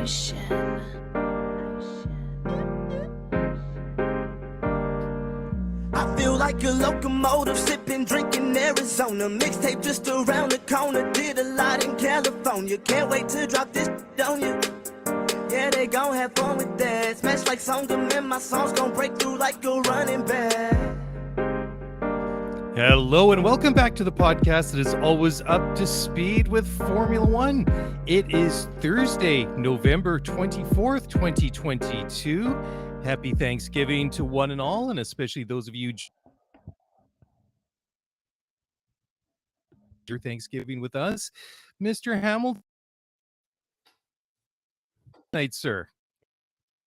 I feel like a locomotive, sipping, drinking Arizona. Mixtape just around the corner, did a lot in California. Can't wait to drop this on you. Yeah, they gon' have fun with that. Smash like Songam, and my songs gon' break through like a running back. Hello and welcome back to the podcast that is always up to speed with Formula One. It is Thursday, November 24th, 2022. Happy Thanksgiving to one and all, and especially those of you your Thanksgiving with us. Mr. Hamilton, night, sir.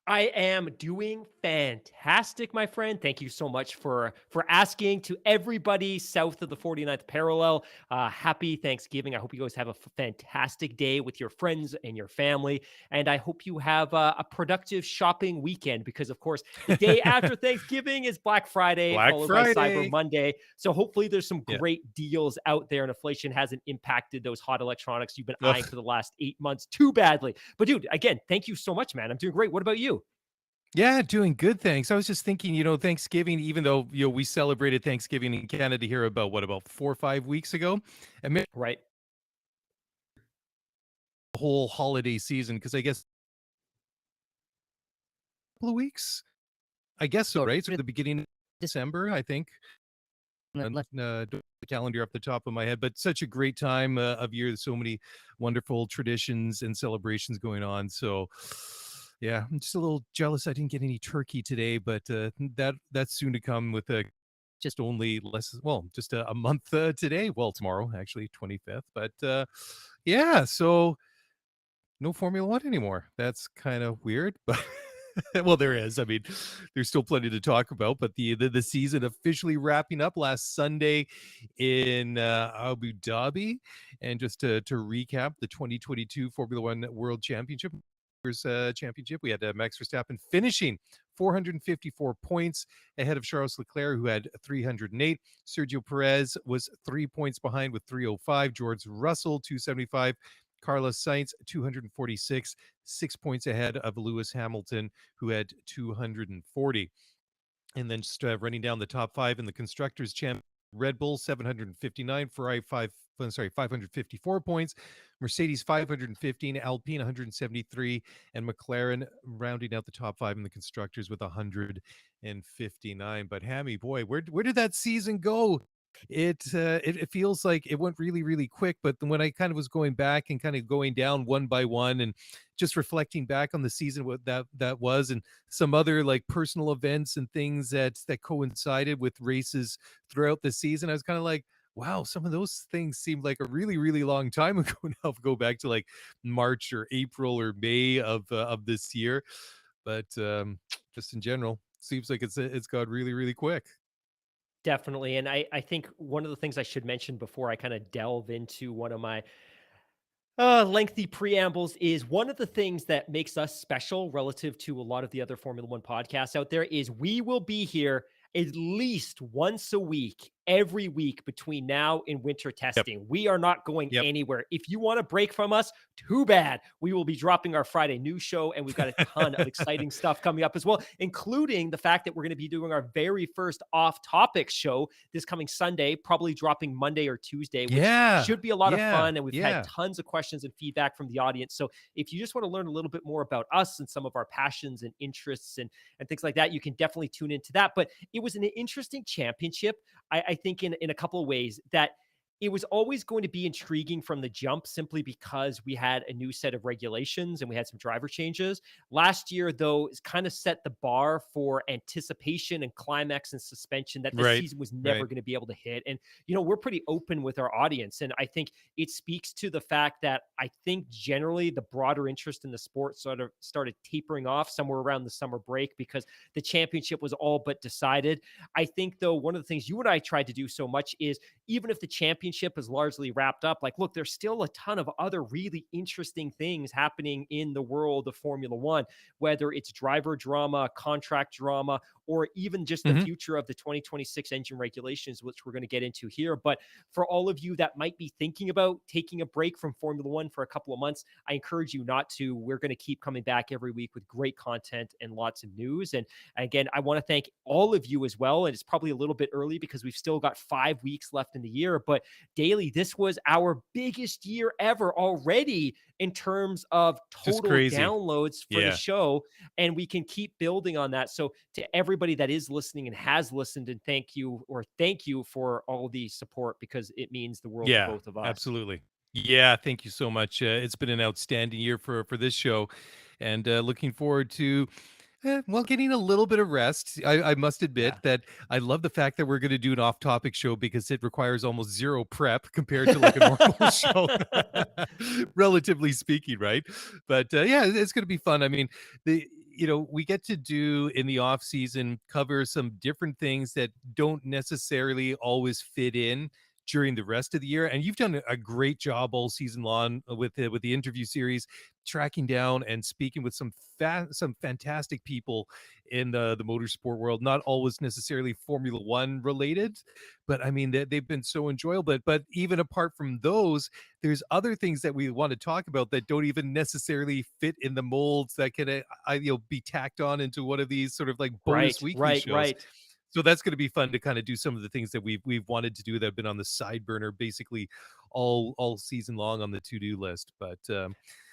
I am doing fantastic, my friend. Thank you so much for asking. To everybody south of the 49th parallel, happy Thanksgiving. I hope you guys have a fantastic day with your friends and your family. And I hope you have a productive shopping weekend because, of course, the day after Thanksgiving is Black Friday, followed by Cyber Monday. So hopefully there's some great deals out there and inflation hasn't impacted those hot electronics you've been eyeing for the last 8 months too badly. But dude, again, thank you so much, man. I'm doing great. What about you? Yeah, doing good, thanks. I was just thinking, Thanksgiving, even though, we celebrated Thanksgiving in Canada here about 4 or 5 weeks ago. And right. The whole holiday season, because I guess a couple of weeks, I guess so, right? So the beginning of December, I think. The calendar off the top of my head, but such a great time of year. There's so many wonderful traditions and celebrations going on. So yeah, I'm just a little jealous I didn't get any turkey today, but that's soon to come with just only just a month today. Well, tomorrow, actually, 25th. But yeah, so no Formula One anymore. That's kind of weird, but well, there is. I mean, there's still plenty to talk about, but the season officially wrapping up last Sunday in Abu Dhabi. And just to recap, the 2022 Formula One World Championship, we had Max Verstappen finishing 454 points ahead of Charles Leclerc, who had 308. Sergio Perez was 3 points behind with 305. George Russell, 275. Carlos Sainz, 246, 6 points ahead of Lewis Hamilton, who had 240. And then just running down the top five in the Constructors' Champion, Red Bull, 759, Ferrari, 554 points, Mercedes, 515, Alpine, 173, and McLaren rounding out the top five in the Constructors with 159. But Hammy, boy, where did that season go? It feels like it went really, really quick. But when I kind of was going back and kind of going down one by one and just reflecting back on the season, what that was, and some other like personal events and things that coincided with races throughout the season, I was kind of like, wow, some of those things seemed like a really, really long time ago now. Go back to like March or April or May of this year. But just in general, seems like it's gone really, really quick. Definitely. And I think one of the things I should mention before I kind of delve into one of my lengthy preambles is one of the things that makes us special relative to a lot of the other Formula One podcasts out there is we will be here at least once a week, every week between now and winter testing. Yep. We are not going anywhere. If you want to break from us, too bad. We will be dropping our Friday news show, and we've got a ton of exciting stuff coming up as well, including the fact that we're going to be doing our very first off-topic show this coming Sunday, probably dropping Monday or Tuesday, which should be a lot of fun. And we've had tons of questions and feedback from the audience. So if you just want to learn a little bit more about us and some of our passions and interests and things like that, you can definitely tune into that. But it was an interesting championship, I think, in a couple of ways, that it was always going to be intriguing from the jump simply because we had a new set of regulations and we had some driver changes. Last year, though, it's kind of set the bar for anticipation and climax and suspension that the season was never going to be able to hit. And, we're pretty open with our audience. And I think it speaks to the fact that I think generally the broader interest in the sport sort of started tapering off somewhere around the summer break because the championship was all but decided. I think, though, one of the things you and I tried to do so much is even if the championship is largely wrapped up, like, look, there's still a ton of other really interesting things happening in the world of Formula One, whether it's driver drama, contract drama, or even just the future of the 2026 engine regulations, which we're going to get into here. But for all of you that might be thinking about taking a break from Formula One for a couple of months, I encourage you not to. We're going to keep coming back every week with great content and lots of news. And again, I want to thank all of you as well. And it's probably a little bit early because we've still got 5 weeks left in the year, but Daily, this was our biggest year ever already in terms of total downloads for the show. And we can keep building on that. So to everybody that is listening and has listened, and thank you for all the support, because it means the world to both of us. Absolutely. Yeah, thank you so much. It's been an outstanding year for this show, and looking forward to getting a little bit of rest. I must admit that I love the fact that we're going to do an off-topic show because it requires almost zero prep compared to like a normal show, relatively speaking, right? But yeah, it's going to be fun. I mean, we get to do in the off season cover some different things that don't necessarily always fit in during the rest of the year, and you've done a great job all season long with the interview series, tracking down and speaking with some fantastic people in the motorsport world, not always necessarily Formula One related, but I mean they've been so enjoyable. But even apart from those, there's other things that we want to talk about that don't even necessarily fit in the molds that can be tacked on into one of these sort of like bonus weekly shows. Right. So that's going to be fun to kind of do some of the things that we've wanted to do that have been on the side burner basically all season long on the to-do list. But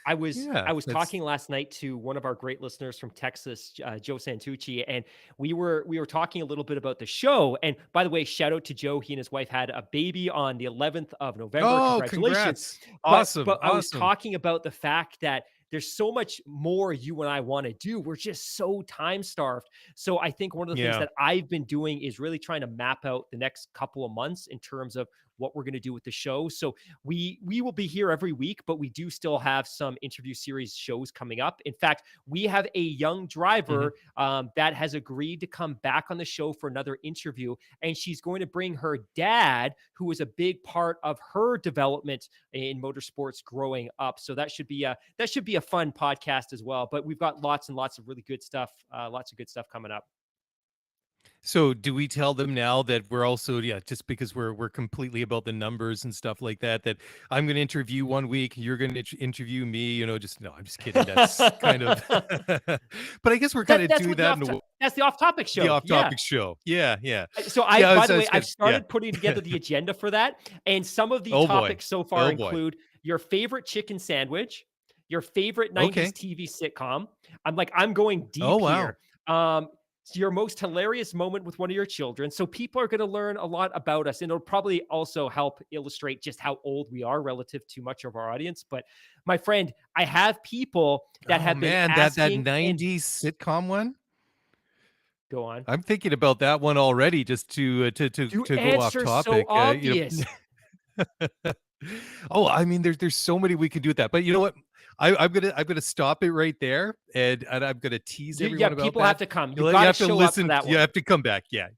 I was talking last night to one of our great listeners from Texas, Joe Santucci, and we were talking a little bit about the show. And by the way, shout out to Joe. He and his wife had a baby on the 11th of November. Oh, congratulations. Congrats. Awesome. But I was talking about the fact that there's so much more you and I want to do. We're just so time starved. So I think one of the things that I've been doing is really trying to map out the next couple of months in terms of what we're going to do with the show. So we will be here every week, but we do still have some interview series shows coming up. In fact, we have a young driver that has agreed to come back on the show for another interview, and she's going to bring her dad, who was a big part of her development in motorsports growing up. So that should be a fun podcast as well. But we've got lots and lots of really good stuff, coming up. So do we tell them now that we're also, just because we're completely about the numbers and stuff like that, that I'm going to interview one week, you're going to interview me, no, I'm just kidding. That's kind of, but I guess we're kind of doing that. That's the off-topic show. The off-topic show. Yeah. So by the way, I've started putting together the agenda for that. And some of the topics so far include your favorite chicken sandwich, your favorite 90s TV sitcom. I'm going deep here. Your most hilarious moment with one of your children. So people are going to learn a lot about us, and it'll probably also help illustrate just how old we are relative to much of our audience. But my friend, I have people that have been asking that 90s sitcom one. Go on. I'm thinking about that one already, just to go off topic. So obvious. Oh, I mean, there's so many we could do with that, but you know what? I'm gonna stop it right there, and I'm gonna tease everyone about people that. have to come. You have to listen. Up for that one. You have to come back. Yeah.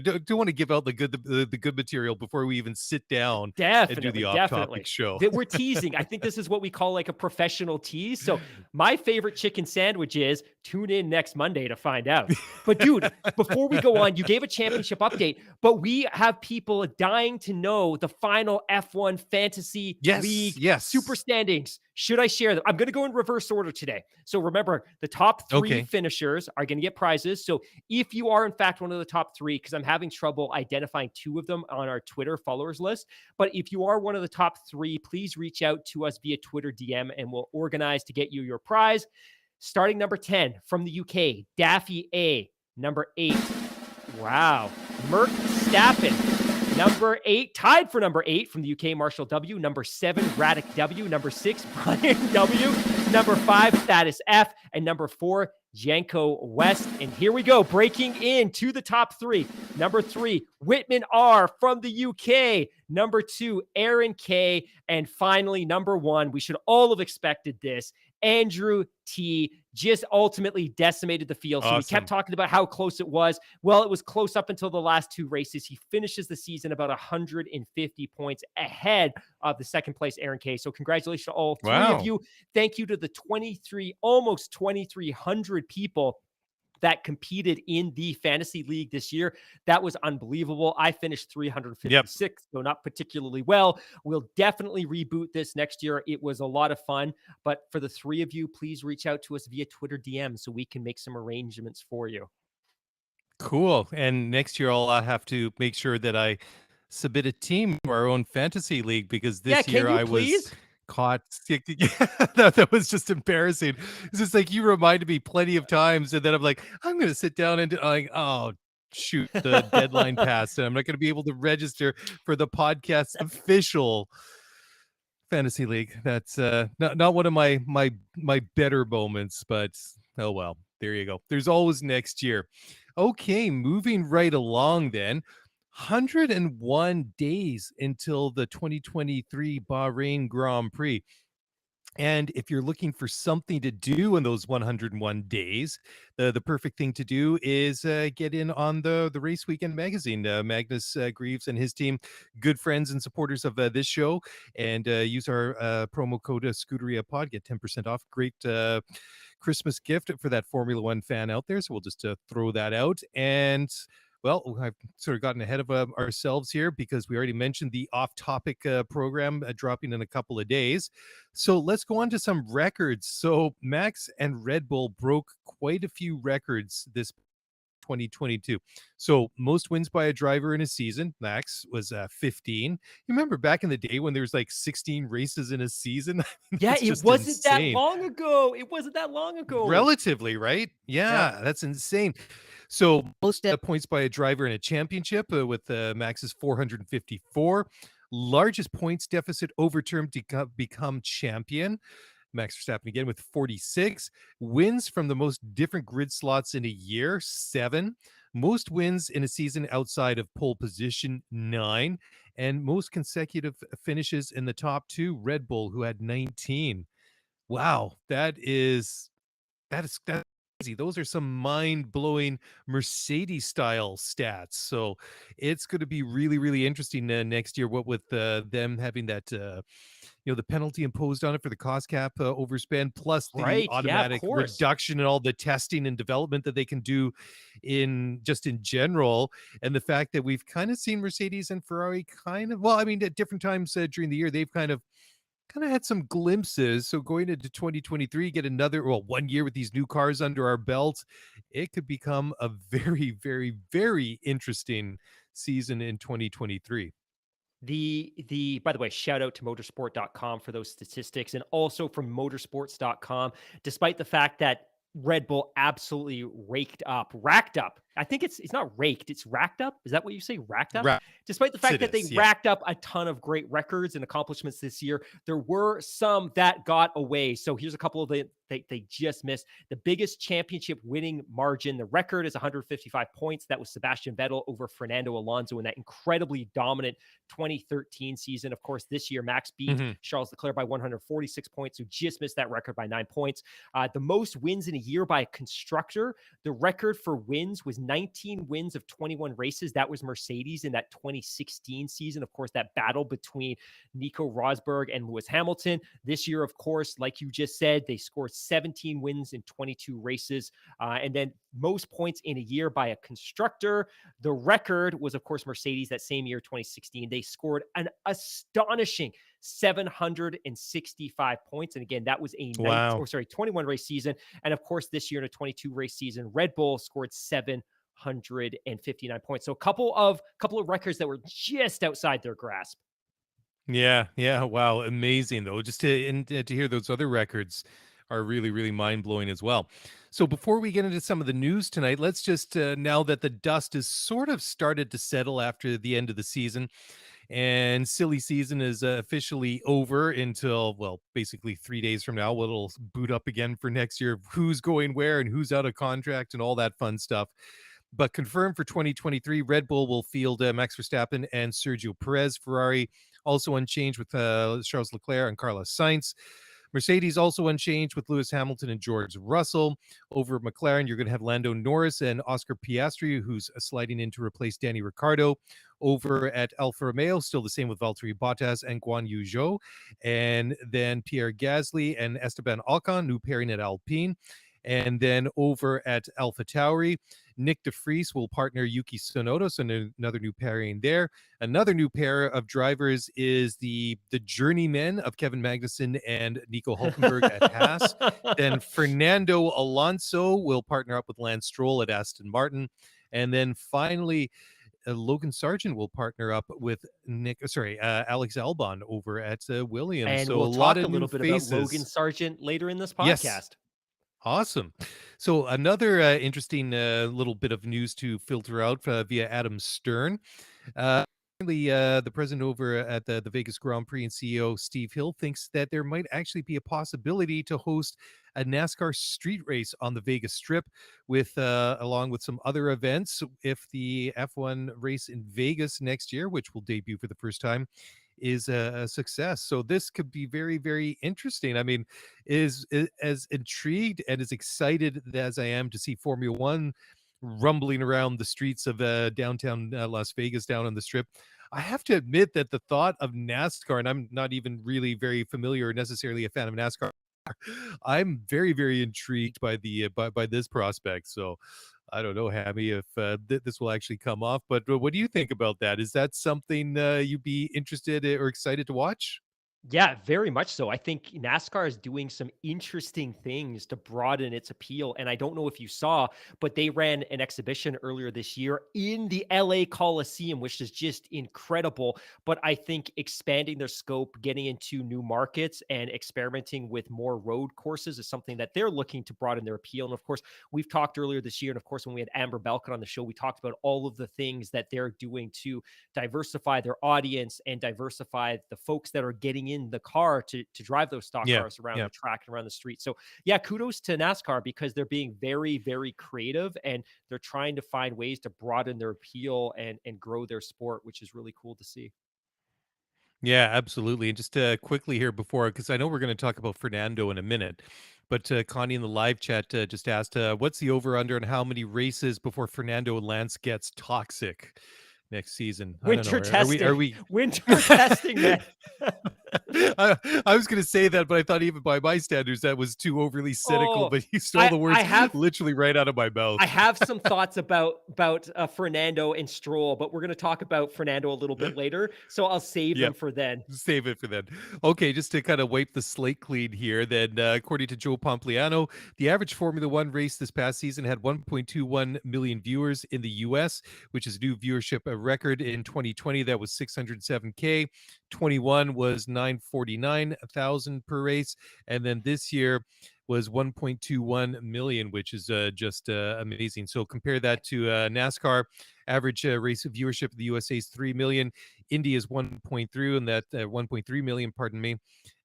Don't want to give out the good material before we even sit down and do the off-topic show. We're teasing. I think this is what we call like a professional tease. So my favorite chicken sandwich is, tune in next Monday to find out. But dude, before we go on, you gave a championship update, but we have people dying to know the final F1 Fantasy League super standings. Should I share them? I'm going to go in reverse order today. So remember, the top three finishers are going to get prizes. So if you are, in fact, one of the top three, because I'm having trouble identifying two of them on our Twitter followers list, but if you are one of the top three, please reach out to us via Twitter DM, and we'll organize to get you your prize. Starting number 10 from the UK, Daffy A. Number 8, wow, Merc Stappen. Number 8, tied for number 8 from the UK, Marshall W. Number 7, Radic W. Number 6, Brian W. Number 5, Status F. And number 4, Janko West. And here we go, breaking into the top 3. Number 3, Whitman R. from the UK. Number 2, Aaron K. And finally, number 1, we should all have expected this, Andrew T. just ultimately decimated the field. So we kept talking about how close it was. Well, it was close up until the last 2 races. He finishes the season about 150 points ahead of the second place Aaron K. So congratulations to all 3 of you. Thank you to the almost 2,300 people that competed in the fantasy league this year. That was unbelievable. I finished 356, so not particularly well. We'll definitely reboot this next year. It was a lot of fun. But for the three of you, please reach out to us via Twitter DM so we can make some arrangements for you. Cool. And next year I'll have to make sure that I submit a team to our own fantasy league, because Yeah, this can year you I was please? caught sick. That was just embarrassing. It's just like you reminded me plenty of times, and then I'm like, I'm going to sit down and like, oh shoot, the deadline passed, and I'm not going to be able to register for the podcast's official fantasy league. That's not one of my better moments, but oh well. There you go. There's always next year. Okay, moving right along then. 101 days until the 2023 Bahrain Grand Prix. And if you're looking for something to do in those 101 days, the perfect thing to do is get in on the Race Weekend magazine. Magnus Greaves and his team, good friends and supporters of this show, and use our promo code Scuderia Pod, get 10% off. Great Christmas gift for that Formula One fan out there. So we'll just throw that out. And well, I've sort of gotten ahead of ourselves here because we already mentioned the off-topic program dropping in a couple of days. So let's go on to some records. So Max and Red Bull broke quite a few records this 2022. So most wins by a driver in a season, Max was 15. You remember back in the day when there was like 16 races in a season? Yeah, That's it just wasn't that insane. long ago. It wasn't that long ago. Relatively, right? Yeah, that's insane. So most points by a driver in a championship with Max's 454. Largest points deficit overturned to become champion. Max Verstappen again with 46. Wins from the most different grid slots in a year, 7. Most wins in a season outside of pole position, 9. And most consecutive finishes in the top 2, Red Bull, who had 19. Wow, that's crazy. Those are some mind-blowing Mercedes style stats. So it's going to be really, really interesting next year. What with them having that, the penalty imposed on it for the cost cap overspend, plus the Right. Yeah, of automatic course. reduction in all the testing and development that they can do in general, and the fact that we've kind of seen Mercedes and Ferrari at different times during the year, they've kind of had some glimpses. So going into 2023, get another 1 year with these new cars under our belt, it could become a very, very, very interesting season in 2023. By the way, shout out to motorsport.com for those statistics, and also from motorsports.com, despite the fact that Red Bull absolutely racked up. I think it's not raked, it's racked up. Is that what you say? Racked up? Despite the fact that they racked up a ton of great records and accomplishments this year, there were some that got away. So here's a couple of they just missed. The biggest championship winning margin, the record is 155 points. That was Sebastian Vettel over Fernando Alonso in that incredibly dominant 2013 season. Of course, this year, Max beat Charles Leclerc by 146 points, who just missed that record by 9 points. The most wins in a year by a constructor, the record for wins was 19 wins of 21 races. That was Mercedes in that 2016 season. Of course, that battle between Nico Rosberg and Lewis Hamilton. This year, of course, like you just said, they scored 17 wins in 22 races. And then most points in a year by a constructor. The record was, of course, Mercedes that same year, 2016. They scored an astonishing 765 points. And again, that was a 21 race season. And of course, this year in a 22 race season, Red Bull scored 759 points. So a couple of records that were just outside their grasp. Yeah. Wow. Amazing though. Just to hear those other records are really, really mind-blowing as well. So before we get into some of the news tonight, let's just, now that the dust is sort of started to settle after the end of the season, and silly season is officially over until, basically 3 days from now, it'll boot up again for next year, who's going where and who's out of contract and all that fun stuff. But confirmed for 2023, Red Bull will field Max Verstappen and Sergio Perez. Ferrari also unchanged with Charles Leclerc and Carlos Sainz. Mercedes also unchanged with Lewis Hamilton and George Russell. Over at McLaren, you're going to have Lando Norris and Oscar Piastri, who's sliding in to replace Danny Ricciardo. Over at Alfa Romeo, still the same with Valtteri Bottas and Guan Yu Zhou. And then Pierre Gasly and Esteban Ocon, new pairing at Alpine. And then over at AlphaTauri, Nick DeFries will partner Yuki Tsunoda, so another new pairing there. Another new pair of drivers is the journeymen of Kevin Magnussen and Nico Hulkenberg at Haas. Then Fernando Alonso will partner up with Lance Stroll at Aston Martin. And then finally, Logan Sargent will partner up with Alex Albon over at Williams. And So we'll a lot talk a of new little bit about Logan faces. Sargent later in this Yes. podcast. Awesome. So another interesting little bit of news to filter out via Adam Stern. The president over at the Vegas Grand Prix and CEO Steve Hill thinks that there might actually be a possibility to host a NASCAR street race on the Vegas Strip with along with some other events if the F1 race in Vegas next year, which will debut for the first time, is a success. So this could be very, very interesting. I mean, is as intrigued and as excited as I am to see Formula One rumbling around the streets of downtown Las Vegas down on the Strip, I have to admit that the thought of NASCAR, and I'm not even really very familiar or necessarily a fan of NASCAR, I'm very, very intrigued by the by this prospect. So I don't know, Hammy, if this will actually come off. But what do you think about that? Is that something you'd be interested or excited to watch? Yeah, very much so. I think NASCAR is doing some interesting things to broaden its appeal. And I don't know if you saw, but they ran an exhibition earlier this year in the LA Coliseum, which is just incredible. But I think expanding their scope, getting into new markets, and experimenting with more road courses is something that they're looking to broaden their appeal. And of course, we've talked earlier this year. And of course, when we had Amber Belkin on the show, we talked about all of the things that they're doing to diversify their audience and diversify the folks that are getting in the car to drive those stock cars around the track and around the street. So yeah, kudos to NASCAR because they're being very, very creative and they're trying to find ways to broaden their appeal and grow their sport, which is really cool to see. Yeah, absolutely. And just quickly here before, because I know we're going to talk about Fernando in a minute, but Connie in the live chat just asked, what's the over under and how many races before Fernando and Lance gets toxic next season? I don't know. Winter testing. Are we Winter testing, man. I was going to say that, but I thought even by my standards that was too overly cynical. Oh, But you stole the words I have literally right out of my mouth. I have some thoughts about Fernando and Stroll, but we're going to talk about Fernando a little bit later, so I'll save them for then. Save it for then. Okay, just to kind of wipe the slate clean here, then according to Joe Pompliano, the average Formula One race this past season had 1.21 million viewers in the U.S., which is a new viewership record. In 2020, that was 607K. 21 was 949,000 per race. And then this year was 1.21 million, which is just amazing. So compare that to NASCAR. Average race viewership of the USA is 3 million. Indy is 1.3, and that 1.3 million, pardon me.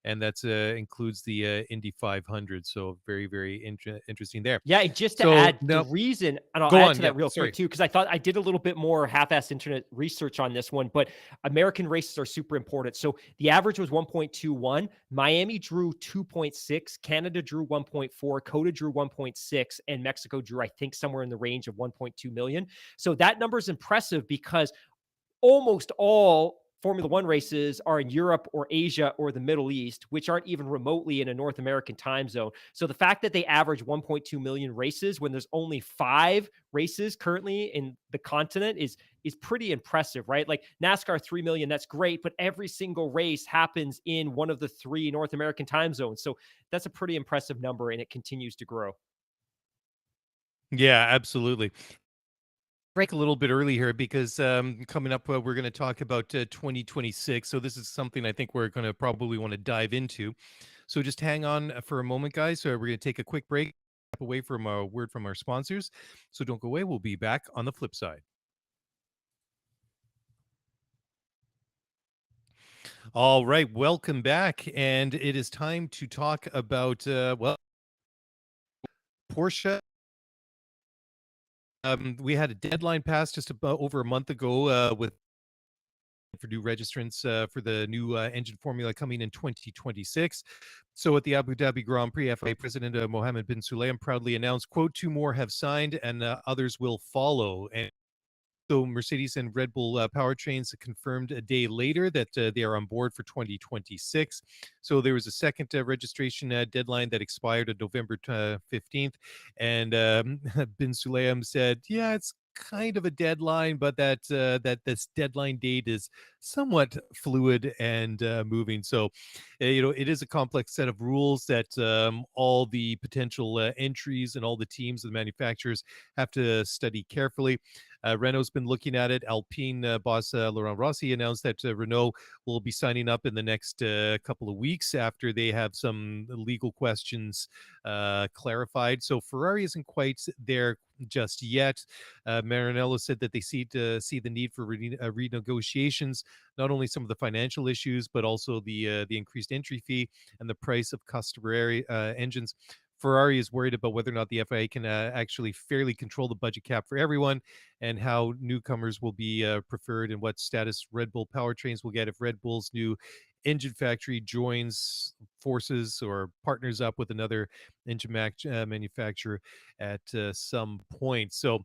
And that includes the Indy 500. So very, very interesting there. Yeah, just to So add now, the reason, and I'll go add on, to that real quick too, because I thought I did a little bit more half-assed internet research on this one, but American races are super important. So the average was 1.21. Miami drew 2.6. Canada drew 1.4. COTA drew 1.6. And Mexico drew, I think, somewhere in the range of 1.2 million. So that number is impressive because almost all Formula One races are in Europe or Asia or the Middle East, which aren't even remotely in a North American time zone. So the fact that they average 1.2 million races when there's only 5 races currently in the continent is pretty impressive, right? Like NASCAR 3 million, that's great, but every single race happens in one of the 3 North American time zones. So that's a pretty impressive number, and it continues to grow. Yeah, absolutely. Break a little bit early here because coming up, we're going to talk about 2026. So this is something I think we're going to probably want to dive into. So just hang on for a moment, guys. So we're going to take a quick break, step away from a word from our sponsors. So don't go away. We'll be back on the flip side. All right, welcome back. And it is time to talk about, Porsche. We had a deadline passed just about over a month ago with for new registrants for the new engine formula coming in 2026. So at the Abu Dhabi Grand Prix, FIA President Mohammed bin Sulayem proudly announced, quote, 2 more have signed and others will follow. And So Mercedes and Red Bull powertrains confirmed a day later that they are on board for 2026. So there was a second registration deadline that expired on November 15th. And Bin Sulayem said, yeah, it's kind of a deadline, but that this deadline date is somewhat fluid and moving. So, it is a complex set of rules that all the potential entries and all the teams and the manufacturers have to study carefully. Renault's been looking at it. Alpine boss Laurent Rossi announced that Renault will be signing up in the next couple of weeks after they have some legal questions clarified. So Ferrari isn't quite there just yet. Maranello said that they see the need for renegotiations, not only some of the financial issues, but also the increased entry fee and the price of customer engines. Ferrari is worried about whether or not the FIA can actually fairly control the budget cap for everyone, and how newcomers will be preferred, and what status Red Bull powertrains will get if Red Bull's new engine factory joins forces or partners up with another engine manufacturer at some point. So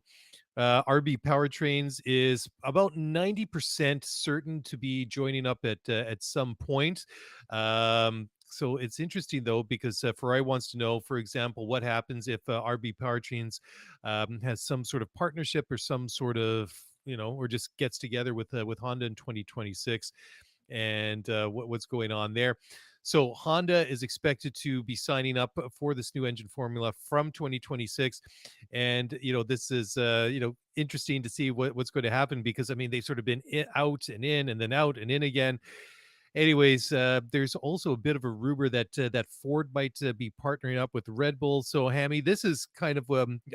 RB Powertrains is about 90% certain to be joining up at some point. So it's interesting though, because Ferrari wants to know, for example, what happens if RB Powertrains has some sort of partnership or some sort of, or just gets together with Honda in 2026, and what's going on there. So Honda is expected to be signing up for this new engine formula from 2026. And, this is, interesting to see what's going to happen, because, I mean, they've sort of been out and in and then out and in again. Anyways, there's also a bit of a rumor that that Ford might be partnering up with Red Bull. So, Hammy, this is kind of,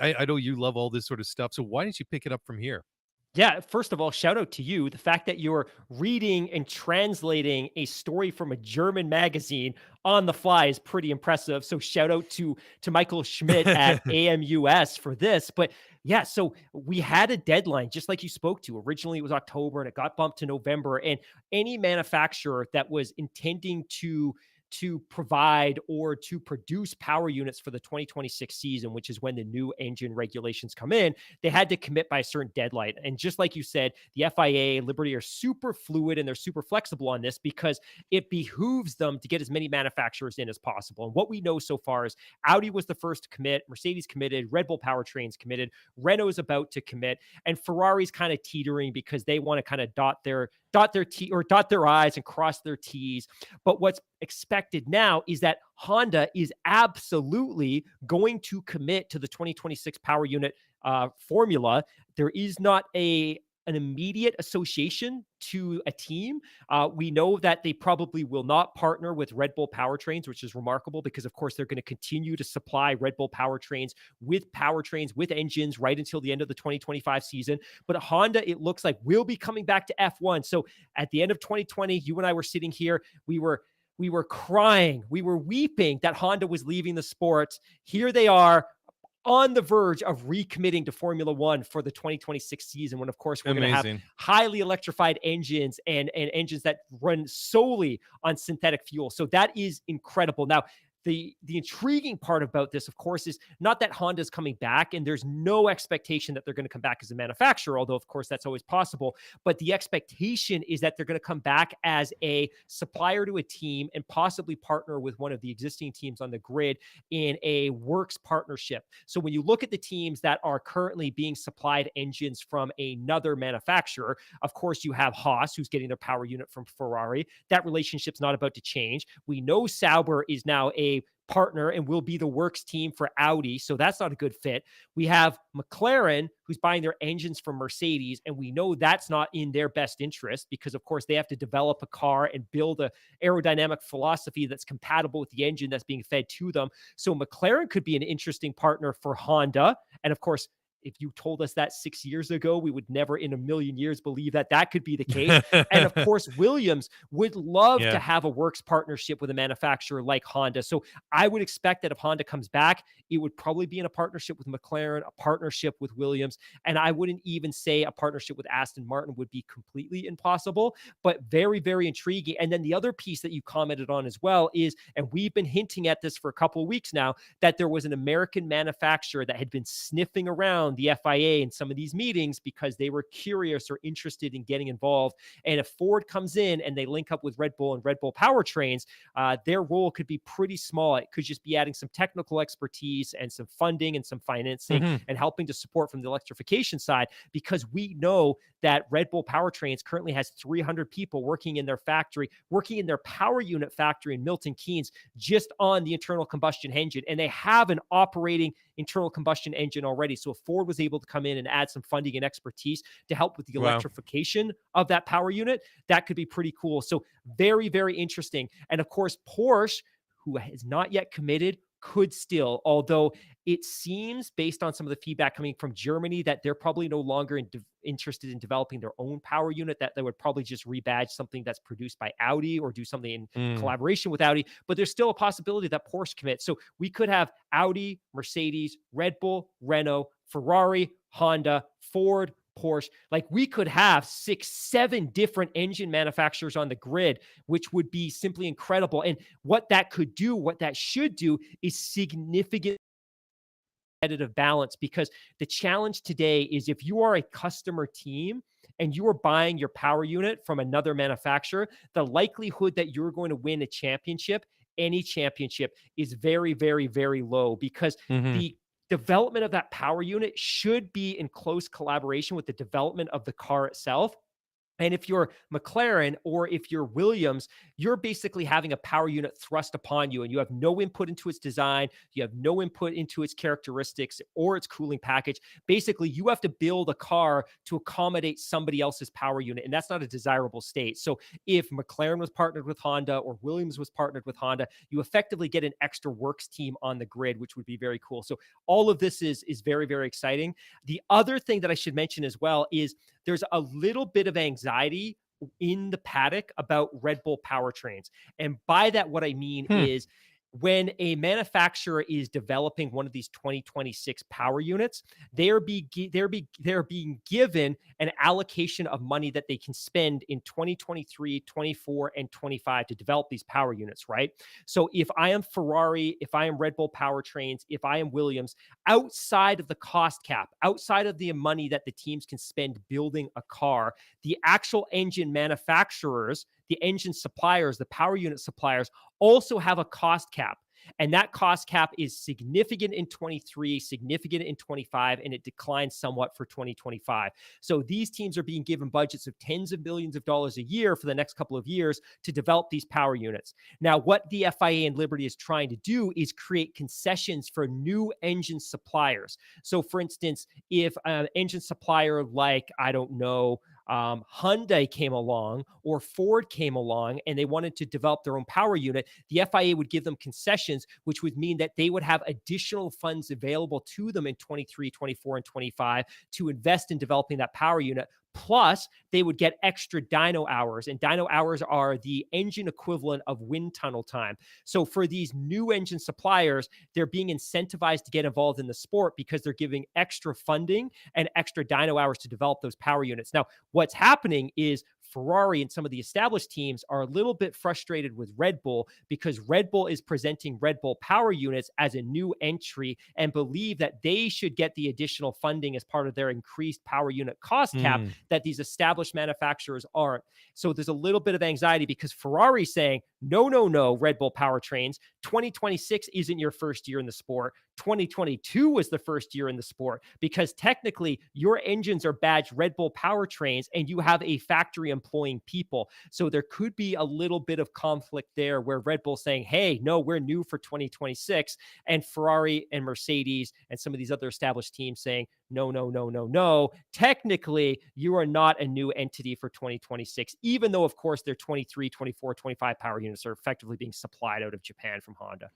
I know you love all this sort of stuff. So why don't you pick it up from here? Yeah, first of all, shout out to you. The fact that you're reading and translating a story from a German magazine on the fly is pretty impressive. So shout out to Michael Schmidt at AMUS for this. But yeah, so we had a deadline, just like you spoke to. Originally it was October and it got bumped to November. And any manufacturer that was intending to provide or to produce power units for the 2026 season, which is when the new engine regulations come in, they had to commit by a certain deadline. And just like you said, the FIA, Liberty are super fluid and they're super flexible on this, because it behooves them to get as many manufacturers in as possible. And what we know so far is Audi was the first to commit, Mercedes committed, Red Bull powertrains committed, Renault is about to commit, and Ferrari's kind of teetering because they want to kind of dot their I's and cross their T's. But what's expected now is that Honda is absolutely going to commit to the 2026 power unit formula. There is not an immediate association to a team. We know that they probably will not partner with Red Bull powertrains, which is remarkable because, of course, they're going to continue to supply Red Bull powertrains, with engines right until the end of the 2025 season. But Honda, it looks like, will be coming back to F1. So at the end of 2020, you and I were sitting here, we were crying, we were weeping that Honda was leaving the sport. Here they are, on the verge of recommitting to Formula One for the 2026 season, when, of course, we're going to have highly electrified engines and engines that run solely on synthetic fuel. So that is incredible. Now, the intriguing part about this, of course, is not that Honda's coming back, and there's no expectation that they're going to come back as a manufacturer, although, of course, that's always possible. But the expectation is that they're going to come back as a supplier to a team and possibly partner with one of the existing teams on the grid in a works partnership. So when you look at the teams that are currently being supplied engines from another manufacturer, of course, you have Haas, who's getting their power unit from Ferrari. That relationship's not about to change. We know Sauber is now a partner and will be the works team for Audi, so that's not a good fit. We have McLaren, who's buying their engines from Mercedes, and we know that's not in their best interest because, of course, they have to develop a car and build a aerodynamic philosophy that's compatible with the engine that's being fed to them. So McLaren could be an interesting partner for Honda, and of course, if you told us that 6 years ago, we would never in a million years believe that that could be the case. And of course, Williams would love to have a works partnership with a manufacturer like Honda. So I would expect that if Honda comes back, it would probably be in a partnership with McLaren, a partnership with Williams. And I wouldn't even say a partnership with Aston Martin would be completely impossible, but very, very intriguing. And then the other piece that you commented on as well is, and we've been hinting at this for a couple of weeks now, that there was an American manufacturer that had been sniffing around around the FIA and some of these meetings because they were curious or interested in getting involved. And if Ford comes in and they link up with Red Bull and Red Bull powertrains, their role could be pretty small. It could just be adding some technical expertise and some funding and some financing and helping to support from the electrification side, because we know that Red Bull Powertrains currently has 300 people working in their factory, working in their power unit factory in Milton Keynes, just on the internal combustion engine. And they have an operating internal combustion engine already. So if Ford was able to come in and add some funding and expertise to help with the electrification of that power unit, that could be pretty cool. So very, very interesting. And of course, Porsche, who has not yet committed, could still, although it seems based on some of the feedback coming from Germany that they're probably no longer interested in developing their own power unit, that they would probably just rebadge something that's produced by Audi or do something in collaboration with Audi. But there's still a possibility that Porsche commits. So we could have Audi, Mercedes, Red Bull, Renault, Ferrari, Honda, Ford, Porsche. Like, we could have 6, 7 different engine manufacturers on the grid, which would be simply incredible. And what that could do, what that should do, is significant competitive balance, because the challenge today is if you are a customer team and you are buying your power unit from another manufacturer, the likelihood that you're going to win a championship, any championship, is very, very, very low, because the development of that power unit should be in close collaboration with the development of the car itself. And if you're McLaren or if you're Williams, you're basically having a power unit thrust upon you and you have no input into its design. You have no input into its characteristics or its cooling package. Basically, you have to build a car to accommodate somebody else's power unit, and that's not a desirable state. So if McLaren was partnered with Honda or Williams was partnered with Honda, you effectively get an extra works team on the grid, which would be very cool. So all of this is very, very exciting. The other thing that I should mention as well is there's a little bit of anxiety in the paddock about Red Bull powertrains. And by that, what I mean is when a manufacturer is developing one of these 2026 power units, they're being given an allocation of money that they can spend in 2023, 24, and 25 to develop these power units, right? So if I am Ferrari, if I am Red Bull powertrains, if I am Williams, outside of the cost cap, outside of the money that the teams can spend building a car, the actual engine manufacturers, the engine suppliers, the power unit suppliers also have a cost cap. And that cost cap is significant in 23, significant in 25, and it declines somewhat for 2025. So these teams are being given budgets of tens of billions of dollars a year for the next couple of years to develop these power units. Now, what the FIA and Liberty is trying to do is create concessions for new engine suppliers. So for instance, if an engine supplier like, I don't know, Hyundai came along or Ford came along and they wanted to develop their own power unit, the FIA would give them concessions, which would mean that they would have additional funds available to them in 23, 24, and 25 to invest in developing that power unit. Plus, they would get extra dyno hours, and dyno hours are the engine equivalent of wind tunnel time. So for these new engine suppliers, they're being incentivized to get involved in the sport because they're giving extra funding and extra dyno hours to develop those power units. Now, what's happening is Ferrari and some of the established teams are a little bit frustrated with Red Bull because Red Bull is presenting Red Bull power units as a new entry and believe that they should get the additional funding as part of their increased power unit cost cap that these established manufacturers aren't. So there's a little bit of anxiety because Ferrari's saying, no, Red Bull powertrains, 2026 isn't your first year in the sport. 2022 was the first year in the sport because technically your engines are badged Red Bull powertrains and you have a factory employing people. So there could be a little bit of conflict there where Red Bull's saying, hey, no, we're new for 2026. And Ferrari and Mercedes and some of these other established teams saying, no. Technically, you are not a new entity for 2026, even though, of course, their 23, 24, 25 power units are effectively being supplied out of Japan from Honda.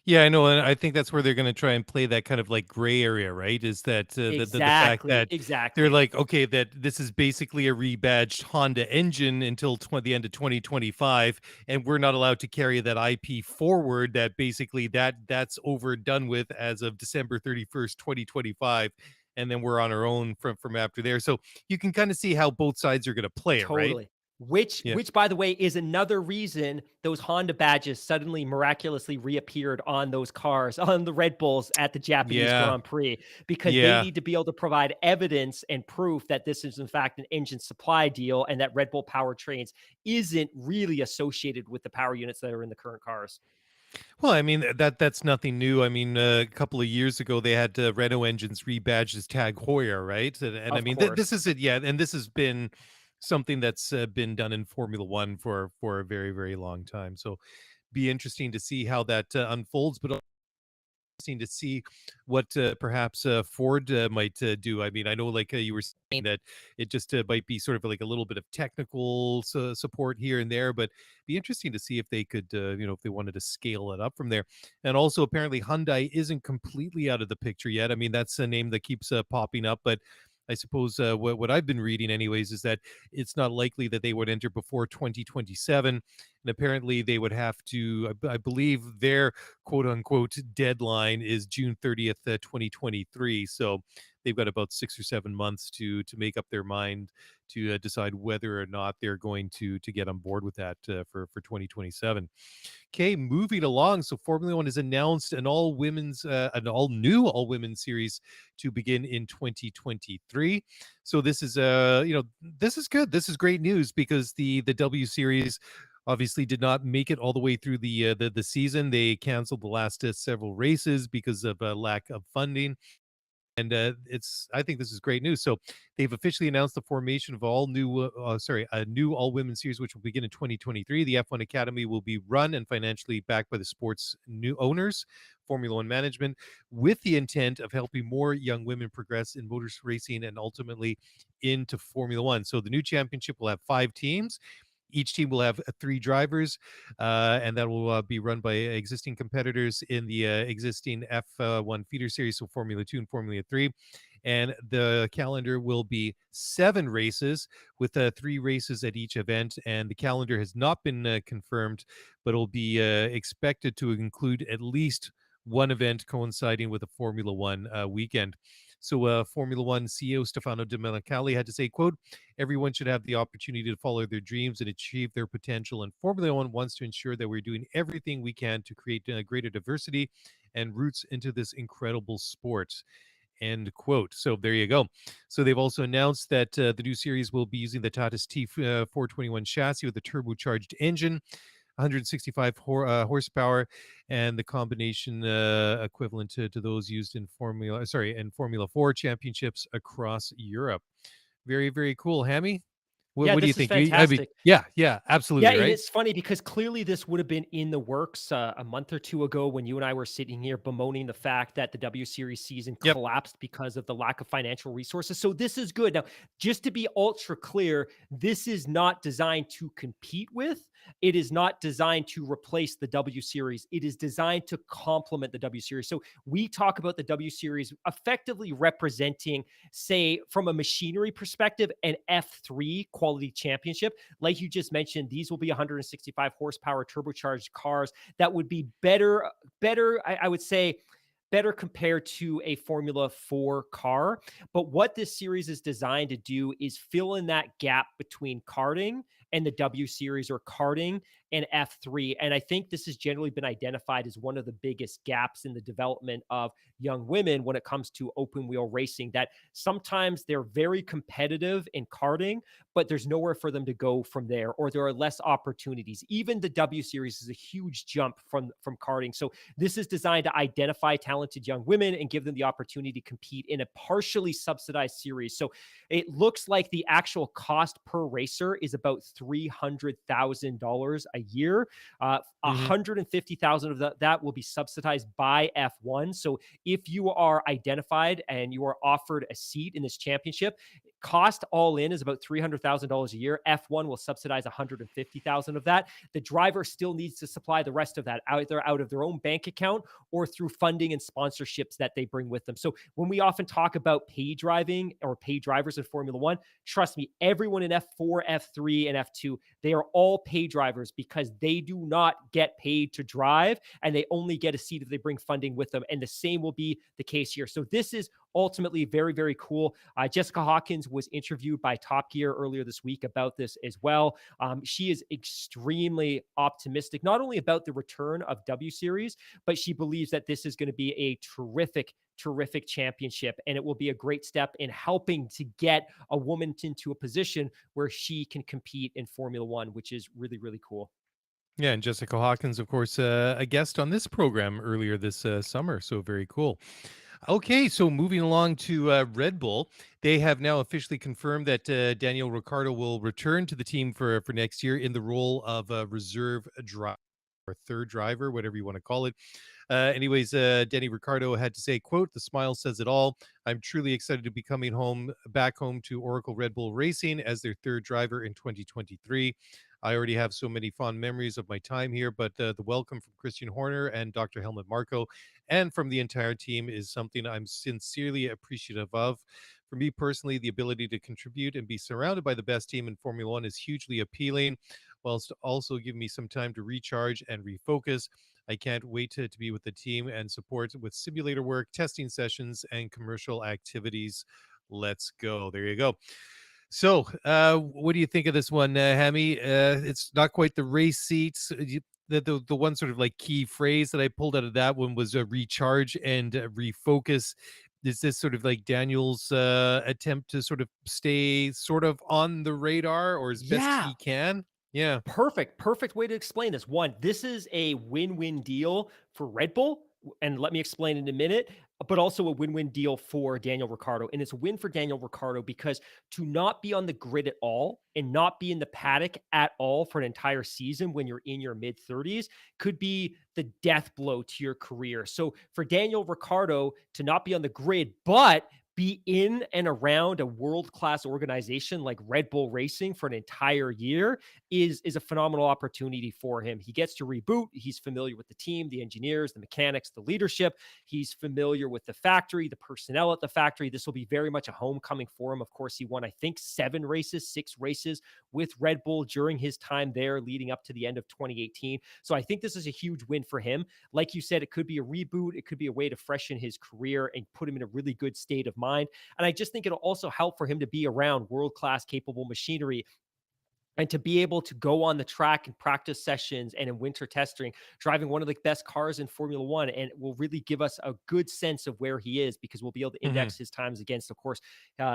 Yeah, I know, and I think that's where they're going to try and play that kind of like gray area, right? Is that the fact that they're like, okay, that this is basically a rebadged Honda engine until the end of 2025, and we're not allowed to carry that IP forward. That basically that's over done with as of December 31st, 2025. And then we're on our own from after there. So you can kind of see how both sides are going to play it, right? Which, Yeah. by the way, is another reason those Honda badges suddenly miraculously reappeared on those cars, on the Red Bulls at the Japanese Yeah. Grand Prix, because they Yeah. need to be able to provide evidence and proof that this is in fact an engine supply deal and that Red Bull powertrains isn't really associated with the power units that are in the current cars. Well, I mean that's nothing new. I mean, a couple of years ago they had Renault engines rebadged as Tag Heuer, right? And I Of mean this course. is it, yeah. And this has been something that's been done in Formula One for a very very long time. So, be interesting to see how that unfolds. But interesting to see what perhaps Ford might do. I mean, I know like you were saying that it just might be sort of like a little bit of technical support here and there, but be interesting to see if they could, if they wanted to scale it up from there. And also, apparently, Hyundai isn't completely out of the picture yet. I mean, that's a name that keeps popping up, but I suppose what I've been reading, anyways, is that it's not likely that they would enter before 2027. And apparently, they would have to, I believe, their quote unquote deadline is June 30th, 2023. So they've got about 6 or 7 months to make up their mind to decide whether or not they're going to get on board with that for 2027. Okay, moving along. So Formula One has announced an all new all women's series to begin in 2023. So this is this is good. This is great news because the W Series obviously did not make it all the way through the season. They canceled the last several races because of a lack of funding. And I think this is great news. So they've officially announced the formation of a new all women series, which will begin in 2023. The F1 Academy will be run and financially backed by the sport's new owners, Formula One management, with the intent of helping more young women progress in motor racing and ultimately into Formula One. So the new championship will have 5 teams. Each team will have 3 drivers, and that will be run by existing competitors in the existing F1 feeder series, so Formula 2 and Formula 3. And the calendar will be 7 races with 3 races at each event. And the calendar has not been confirmed, but it'll be expected to include at least one event coinciding with a Formula One weekend. So Formula One CEO Stefano Domenicali had to say, quote, everyone should have the opportunity to follow their dreams and achieve their potential. And Formula One wants to ensure that we're doing everything we can to create greater diversity and roots into this incredible sport. End quote. So there you go. So they've also announced that the new series will be using the Tata's T421 chassis with a turbocharged engine, 165 horsepower, and the combination equivalent to those used in Formula 4 championships across Europe. Very, very cool. Hammy, Yeah, what do you this is think? I mean, fantastic. yeah, absolutely, Yeah, and right? it's funny because clearly this would have been in the works a month or two ago when you and I were sitting here bemoaning the fact that the W Series season Yep. collapsed because of the lack of financial resources. So this is good. Now, just to be ultra clear, this is not designed to compete with. It is not designed to replace the W Series. It is designed to complement the W Series. So we talk about the W Series effectively representing, say, from a machinery perspective, an F3 quality championship. Like you just mentioned, these will be 165 horsepower turbocharged cars that would be better, I would say, better compared to a Formula 4 car. But what this series is designed to do is fill in that gap between karting and the W Series, or karting and F3. And I think this has generally been identified as one of the biggest gaps in the development of young women when it comes to open wheel racing, that sometimes they're very competitive in karting, but there's nowhere for them to go from there, or there are less opportunities. Even the W Series is a huge jump from karting. So this is designed to identify talented young women and give them the opportunity to compete in a partially subsidized series. So it looks like the actual cost per racer is about $300,000 a year. Hmm. 150,000 of that will be subsidized by F1. So if you are identified and you are offered a seat in this championship, cost all in is about $300,000 a year. F1 will subsidize 150,000 of that. The driver still needs to supply the rest of that either out of their own bank account or through funding and sponsorships that they bring with them. So when we often talk about pay driving or pay drivers in Formula One, trust me, everyone in F4, F3, and F2, they are all pay drivers because they do not get paid to drive and they only get a seat if they bring funding with them. And the same will be the case here. So this is ultimately very, very cool. Jessica Hawkins was interviewed by Top Gear earlier this week about this as well. She is extremely optimistic, not only about the return of W Series, but she believes that this is going to be a terrific championship, and it will be a great step in helping to get a woman into a position where she can compete in Formula One, which is really, really cool. Yeah, and Jessica Hawkins, of course, a guest on this program earlier this summer. So very cool. Okay, so moving along to Red Bull, they have now officially confirmed that Daniel Ricciardo will return to the team for next year in the role of a reserve driver or third driver, whatever you want to call it. Anyways, Danny Ricciardo had to say, quote, "The smile says it all. I'm truly excited to be coming back home to Oracle Red Bull Racing as their third driver in 2023. I already have so many fond memories of my time here, but the welcome from Christian Horner and Dr. Helmut Marko and from the entire team is something I'm sincerely appreciative of. For me personally, the ability to contribute and be surrounded by the best team in Formula One is hugely appealing, whilst also giving me some time to recharge and refocus. I can't wait to be with the team and support with simulator work, testing sessions, and commercial activities. Let's go." There you go. So, what do you think of this one, Hammy? It's not quite the race seats. The one sort of like key phrase that I pulled out of that one was recharge and refocus. Is this sort of like Daniel's attempt to sort of stay sort of on the radar or as best Yeah. he can? Yeah. Perfect way to explain this. One, this is a win-win deal for Red Bull, and let me explain in a minute, but also a win-win deal for Daniel Ricciardo. And it's a win for Daniel Ricciardo because to not be on the grid at all and not be in the paddock at all for an entire season when you're in your mid 30s could be the death blow to your career. So for Daniel Ricciardo to not be on the grid, but be in and around a world-class organization like Red Bull Racing for an entire year is a phenomenal opportunity for him. He gets to reboot. He's familiar with the team, the engineers, the mechanics, the leadership. He's familiar with the factory, the personnel at the factory. This will be very much a homecoming for him. Of course, he won, I think, 6 races with Red Bull during his time there leading up to the end of 2018. So I think this is a huge win for him. Like you said, it could be a reboot. It could be a way to freshen his career and put him in a really good state of mind. And I just think it'll also help for him to be around world-class capable machinery and to be able to go on the track and practice sessions and in winter testing, driving one of the best cars in Formula One. And it will really give us a good sense of where he is because we'll be able to Mhm. index his times against, of course,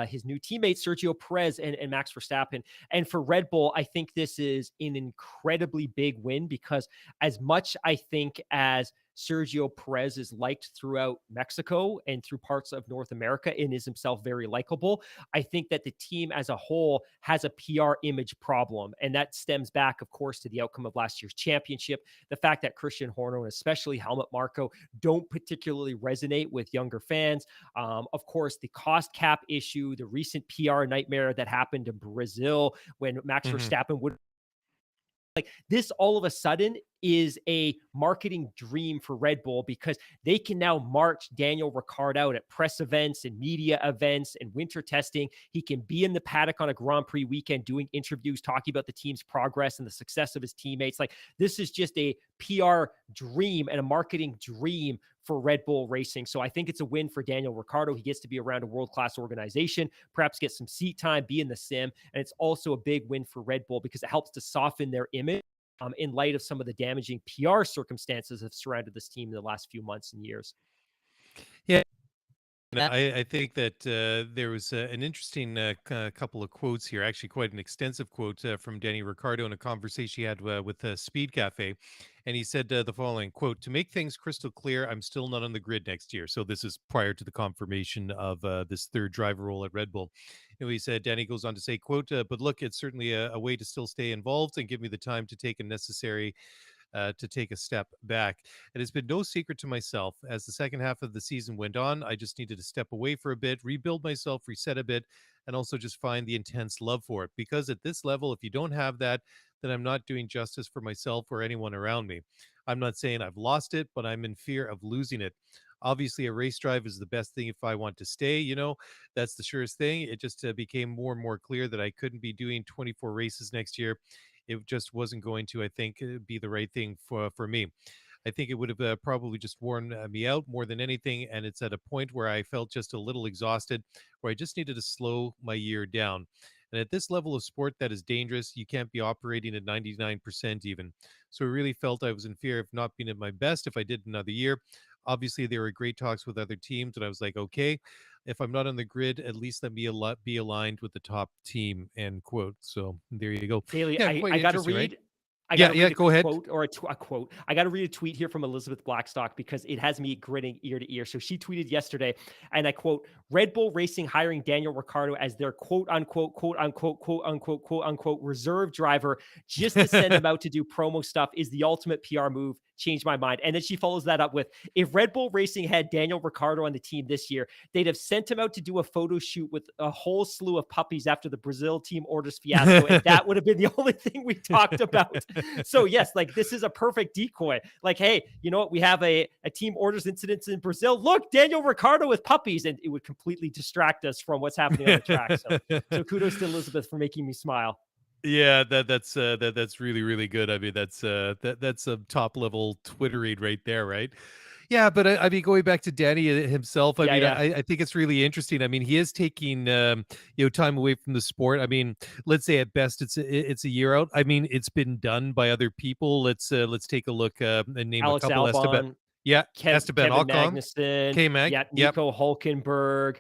his new teammates, Sergio Perez and Max Verstappen. And for Red Bull, I think this is an incredibly big win because as much I think as Sergio Perez is liked throughout Mexico and through parts of North America and is himself very likable, I think that the team as a whole has a PR image problem. And that stems back, of course, to the outcome of last year's championship. The fact that Christian Horner and especially Helmut Marko don't particularly resonate with younger fans. Of course, the cost cap issue, the recent PR nightmare that happened in Brazil when Max Mhm. Verstappen would like this all of a sudden is a marketing dream for Red Bull because they can now march Daniel Ricciardo out at press events and media events and winter testing. He can be in the paddock on a Grand Prix weekend doing interviews, talking about the team's progress and the success of his teammates. Like this is just a PR dream and a marketing dream for Red Bull Racing. So I think it's a win for Daniel Ricciardo. He gets to be around a world-class organization, perhaps get some seat time, be in the sim. And it's also a big win for Red Bull because it helps to soften their image in light of some of the damaging PR circumstances that have surrounded this team in the last few months and years. Yeah. I think that there was an interesting couple of quotes here, actually quite an extensive quote from Danny Ricciardo in a conversation he had with Speed Cafe. And he said the following, quote, "To make things crystal clear, I'm still not on the grid next year." So this is prior to the confirmation of this third driver role at Red Bull. And he said, Danny goes on to say, quote, "But look, it's certainly a way to still stay involved and give me the time to take a necessary to take a step back. It has been no secret to myself as the second half of the season went on. I just needed to step away for a bit, rebuild myself, reset a bit, and also just find the intense love for it. Because at this level, if you don't have that, then I'm not doing justice for myself or anyone around me. I'm not saying I've lost it, but I'm in fear of losing it. Obviously, a race drive is the best thing if I want to stay. That's the surest thing. It just became more and more clear that I couldn't be doing 24 races next year. It just wasn't going to, I think, be the right thing for me. I think it would have probably just worn me out more than anything. And it's at a point where I felt just a little exhausted, where I just needed to slow my year down. And at this level of sport that is dangerous, you can't be operating at 99% even. So I really felt I was in fear of not being at my best if I did another year. Obviously, there were great talks with other teams, and I was like, okay, if I'm not on the grid, at least let me be aligned with the top team, end quote. So there you go. Bailey, Yeah, I quite got to interesting, right? read. I got Yeah, to yeah, read go a ahead. quote or a quote. I got to read a tweet here from Elizabeth Blackstock because it has me grinning ear to ear. So she tweeted yesterday, and I quote, Red Bull Racing hiring Daniel Ricciardo as their quote unquote, quote unquote, quote unquote, quote unquote reserve driver just to send him out to do promo stuff is the ultimate PR move. Changed my mind. And then she follows that up with, if Red Bull Racing had Daniel Ricciardo on the team this year, they'd have sent him out to do a photo shoot with a whole slew of puppies after the Brazil team orders fiasco. And that would have been the only thing we talked about. So yes, like this is a perfect decoy. Like, hey, you know what? We have a team orders incidents in Brazil. Look, Daniel Ricciardo with puppies. And it would completely distract us from what's happening on the track. So kudos to Elizabeth for making me smile. Yeah, that's really, really good. I mean, that's a top level Twitter read right there, right? Yeah, but I mean, going back to Danny himself, I Yeah, mean, yeah. I think it's really interesting. I mean, he is taking time away from the sport. I mean, let's say at best it's a year out. I mean, it's been done by other people. Let's take a look and name a Alex couple. Esteban, Albon, yeah, Esteban Kevin Ocon, Magnussen, K Mag, yeah, yep. Nico Hulkenberg,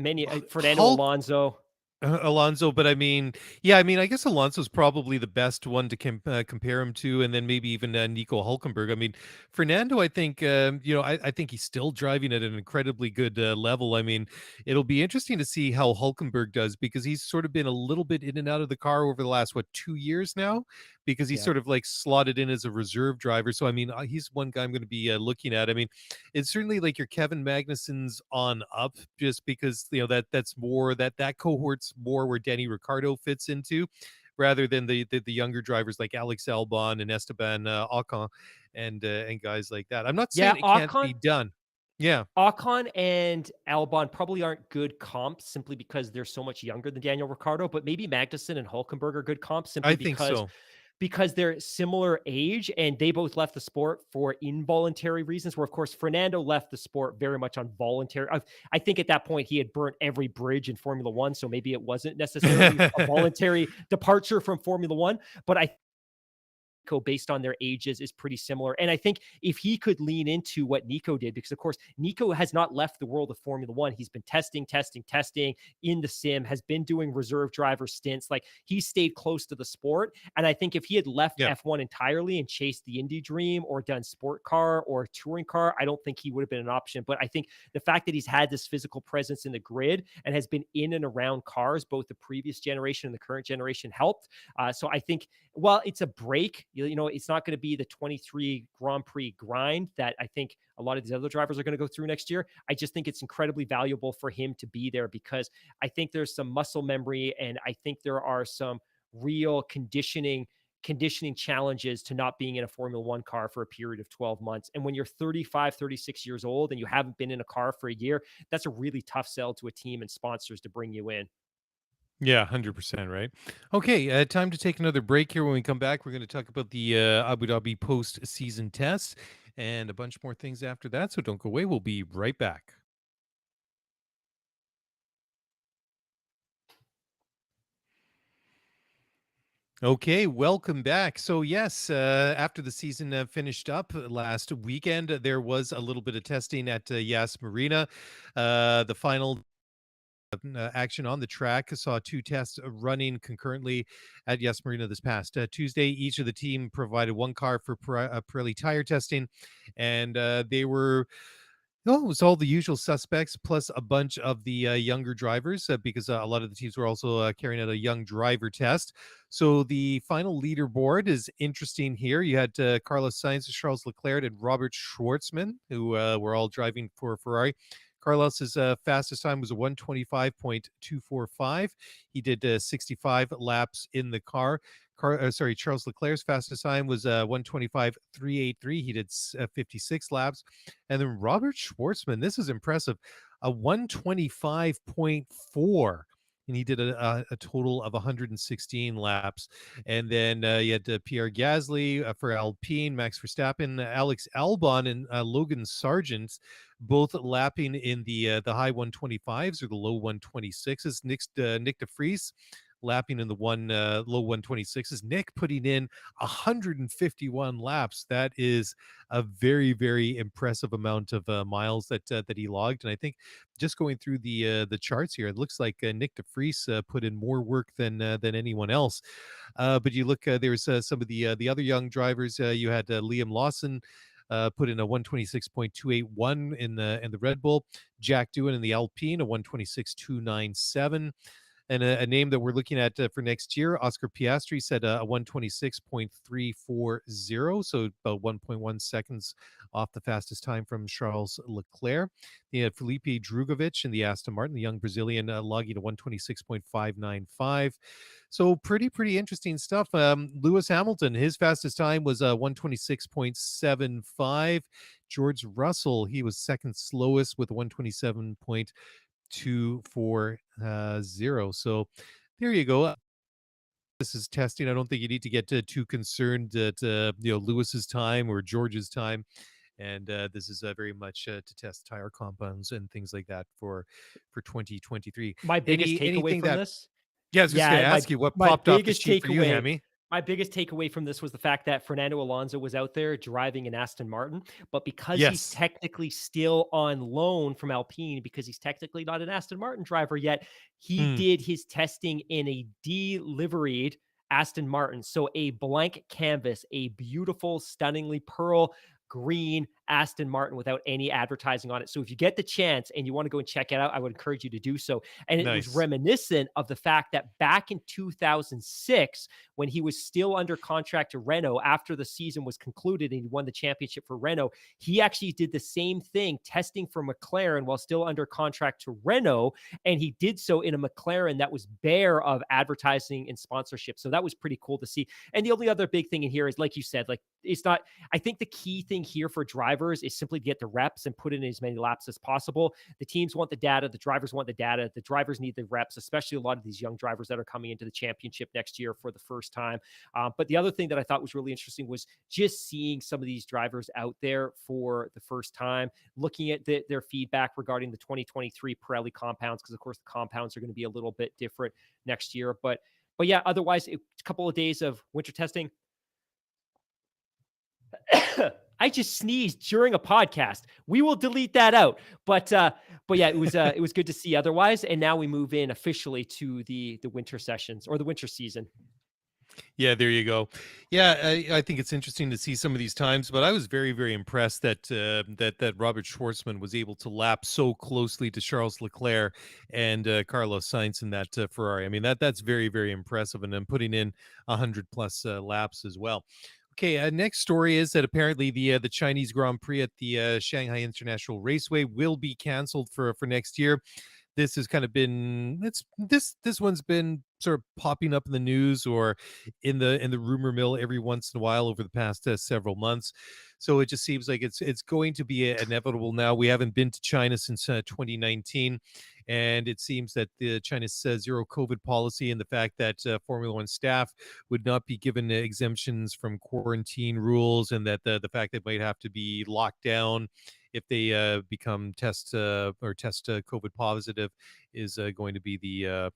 many Fernando Hulk Alonso. Alonso, but I mean, yeah, I mean, I guess Alonso's probably the best one to compare him to, and then maybe even Nico Hulkenberg. I mean, Fernando, I think, I think he's still driving at an incredibly good level. I mean, it'll be interesting to see how Hulkenberg does because he's sort of been a little bit in and out of the car over the last 2 years now, because he's Yeah. sort of like slotted in as a reserve driver. So I mean, he's one guy I'm going to be looking at. I mean, it's certainly like your Kevin Magnussen's on up, just because that's more that cohort's more where Danny Ricciardo fits into, rather than the younger drivers like Alex Albon and Esteban Ocon and guys like that. I'm not Yeah, saying it can't be done. Yeah, Ocon and Albon probably aren't good comps simply because they're so much younger than Daniel Ricciardo, but maybe Magnussen and Hulkenberg are good comps simply I think so. because they're similar age and they both left the sport for involuntary reasons, where of course Fernando left the sport very much on voluntary. I think at that point he had burnt every bridge in Formula One, so maybe it wasn't necessarily a voluntary departure from Formula One, but I based on their ages is pretty similar. And I think if he could lean into what Nico did, because of course, Nico has not left the world of Formula One. He's been testing in the sim, has been doing reserve driver stints. Like he stayed close to the sport. And I think if he had left F1 entirely and chased the Indy dream or done sport car or touring car, I don't think he would have been an option. But I think the fact that he's had this physical presence in the grid and has been in and around cars, both the previous generation and the current generation, helped. So I think, while it's a break, it's not going to be the 23 Grand Prix grind that I think a lot of these other drivers are going to go through next year. I just think it's incredibly valuable for him to be there because I think there's some muscle memory and I think there are some real conditioning challenges to not being in a Formula One car for a period of 12 months. And when you're 35, 36 years old and you haven't been in a car for a year, that's a really tough sell to a team and sponsors to bring you in. Yeah, 100%, right? Okay, time to take another break here. When we come back, we're going to talk about the Abu Dhabi post-season test and a bunch more things after that. So don't go away. We'll be right back. Okay, welcome back. So yes, after the season finished up last weekend, there was a little bit of testing at Yas Marina. The final action on the track saw two tests running concurrently at Yas Marina this past Tuesday. Each of the team provided one car for Pirelli tire testing, and they were no, it was all the usual suspects plus a bunch of the younger drivers because a lot of the teams were also carrying out a young driver test. So the final leaderboard is interesting here. You had Carlos Sainz, Charles Leclerc, and Robert Schwartzman, who were all driving for Ferrari. Carlos's fastest time was a 125.245. He did 65 laps in the car. Charles Leclerc's fastest time was 125.383. He did 56 laps. And then Robert Schwartzman, this is impressive, a 125.4. and he did a total of 116 laps. And then you had Pierre Gasly for Alpine, Max Verstappen, Alex Albon, and Logan Sargent, both lapping in the high 125s or the low 126s. Nick de Vries lapping in the low 126s. Nick putting in 151 laps. That is a very, very impressive amount of miles that he logged. And I think just going through the charts here, it looks like Nick de Vries put in more work than anyone else. But you look, there's some of the other young drivers. You had Liam Lawson. Put in a 126.281 in the Red Bull. Jack Doohan in the Alpine, a 126.297. And a name that we're looking at for next year, Oscar Piastri said a 126.340, so about 1.1 seconds off the fastest time from Charles Leclerc. You had Felipe Drugovich in the Aston Martin, the young Brazilian, logging a 126.595. So pretty interesting stuff. Lewis Hamilton, his fastest time was 126.75. George Russell, he was second slowest with 127.240. So there you go. This is testing. I don't think you need to get too concerned at Lewis's time or George's time. And this is very much to test tire compounds and things like that for 2023. My biggest takeaway Anything from that this, Yeah, I was just going yeah, to my ask you what my popped off the biggest sheet for you, takeaway Hammy. my biggest takeaway from this was the fact that Fernando Alonso was out there driving an Aston Martin, but because he's Yes. technically still on loan from Alpine, because he's technically not an Aston Martin driver yet, he Hmm. did his testing in a deliveried Aston Martin. So a blank canvas, a beautiful, stunningly pearl green Aston Martin without any advertising on it. So if you get the chance and you want to go and check it out, I would encourage you to do so. And it was Nice. reminiscent of the fact that back in 2006, when he was still under contract to Renault after the season was concluded and he won the championship for Renault, he actually did the same thing, testing for McLaren while still under contract to Renault. And he did so in a McLaren that was bare of advertising and sponsorship. So that was pretty cool to see. And the only other big thing in here is, like you said, like it's not, I think the key thing here for drivers is simply get the reps and put in as many laps as possible. The teams want the data. The drivers want the data. The drivers need the reps, especially a lot of these young drivers that are coming into the championship next year for the first time. But the other thing that I thought was really interesting was just seeing some of these drivers out there for the first time, looking at their feedback regarding the 2023 Pirelli compounds, because of course the compounds are going to be a little bit different next year. But yeah, otherwise, a couple of days of winter testing. I just sneezed during a podcast. We will delete that out. But yeah, it was good to see otherwise. And now we move in officially to the winter sessions or the winter season. Yeah, there you go. Yeah, I think it's interesting to see some of these times, but I was very, very impressed that that Robert Schwartzman was able to lap so closely to Charles Leclerc and Carlos Sainz in that Ferrari. I mean, that's very, very impressive, and then putting in 100+ laps as well. Okay, next story is that apparently the Chinese Grand Prix at the Shanghai International Raceway will be canceled for next year. This has kind of been this one's been sort of popping up in the news or in the rumor mill every once in a while over the past several months. So it just seems like it's going to be inevitable now. We haven't been to China since 2019, and it seems that the China's zero COVID policy and the fact that Formula One staff would not be given exemptions from quarantine rules, and that the fact they might have to be locked down if they become test COVID positive is going to be the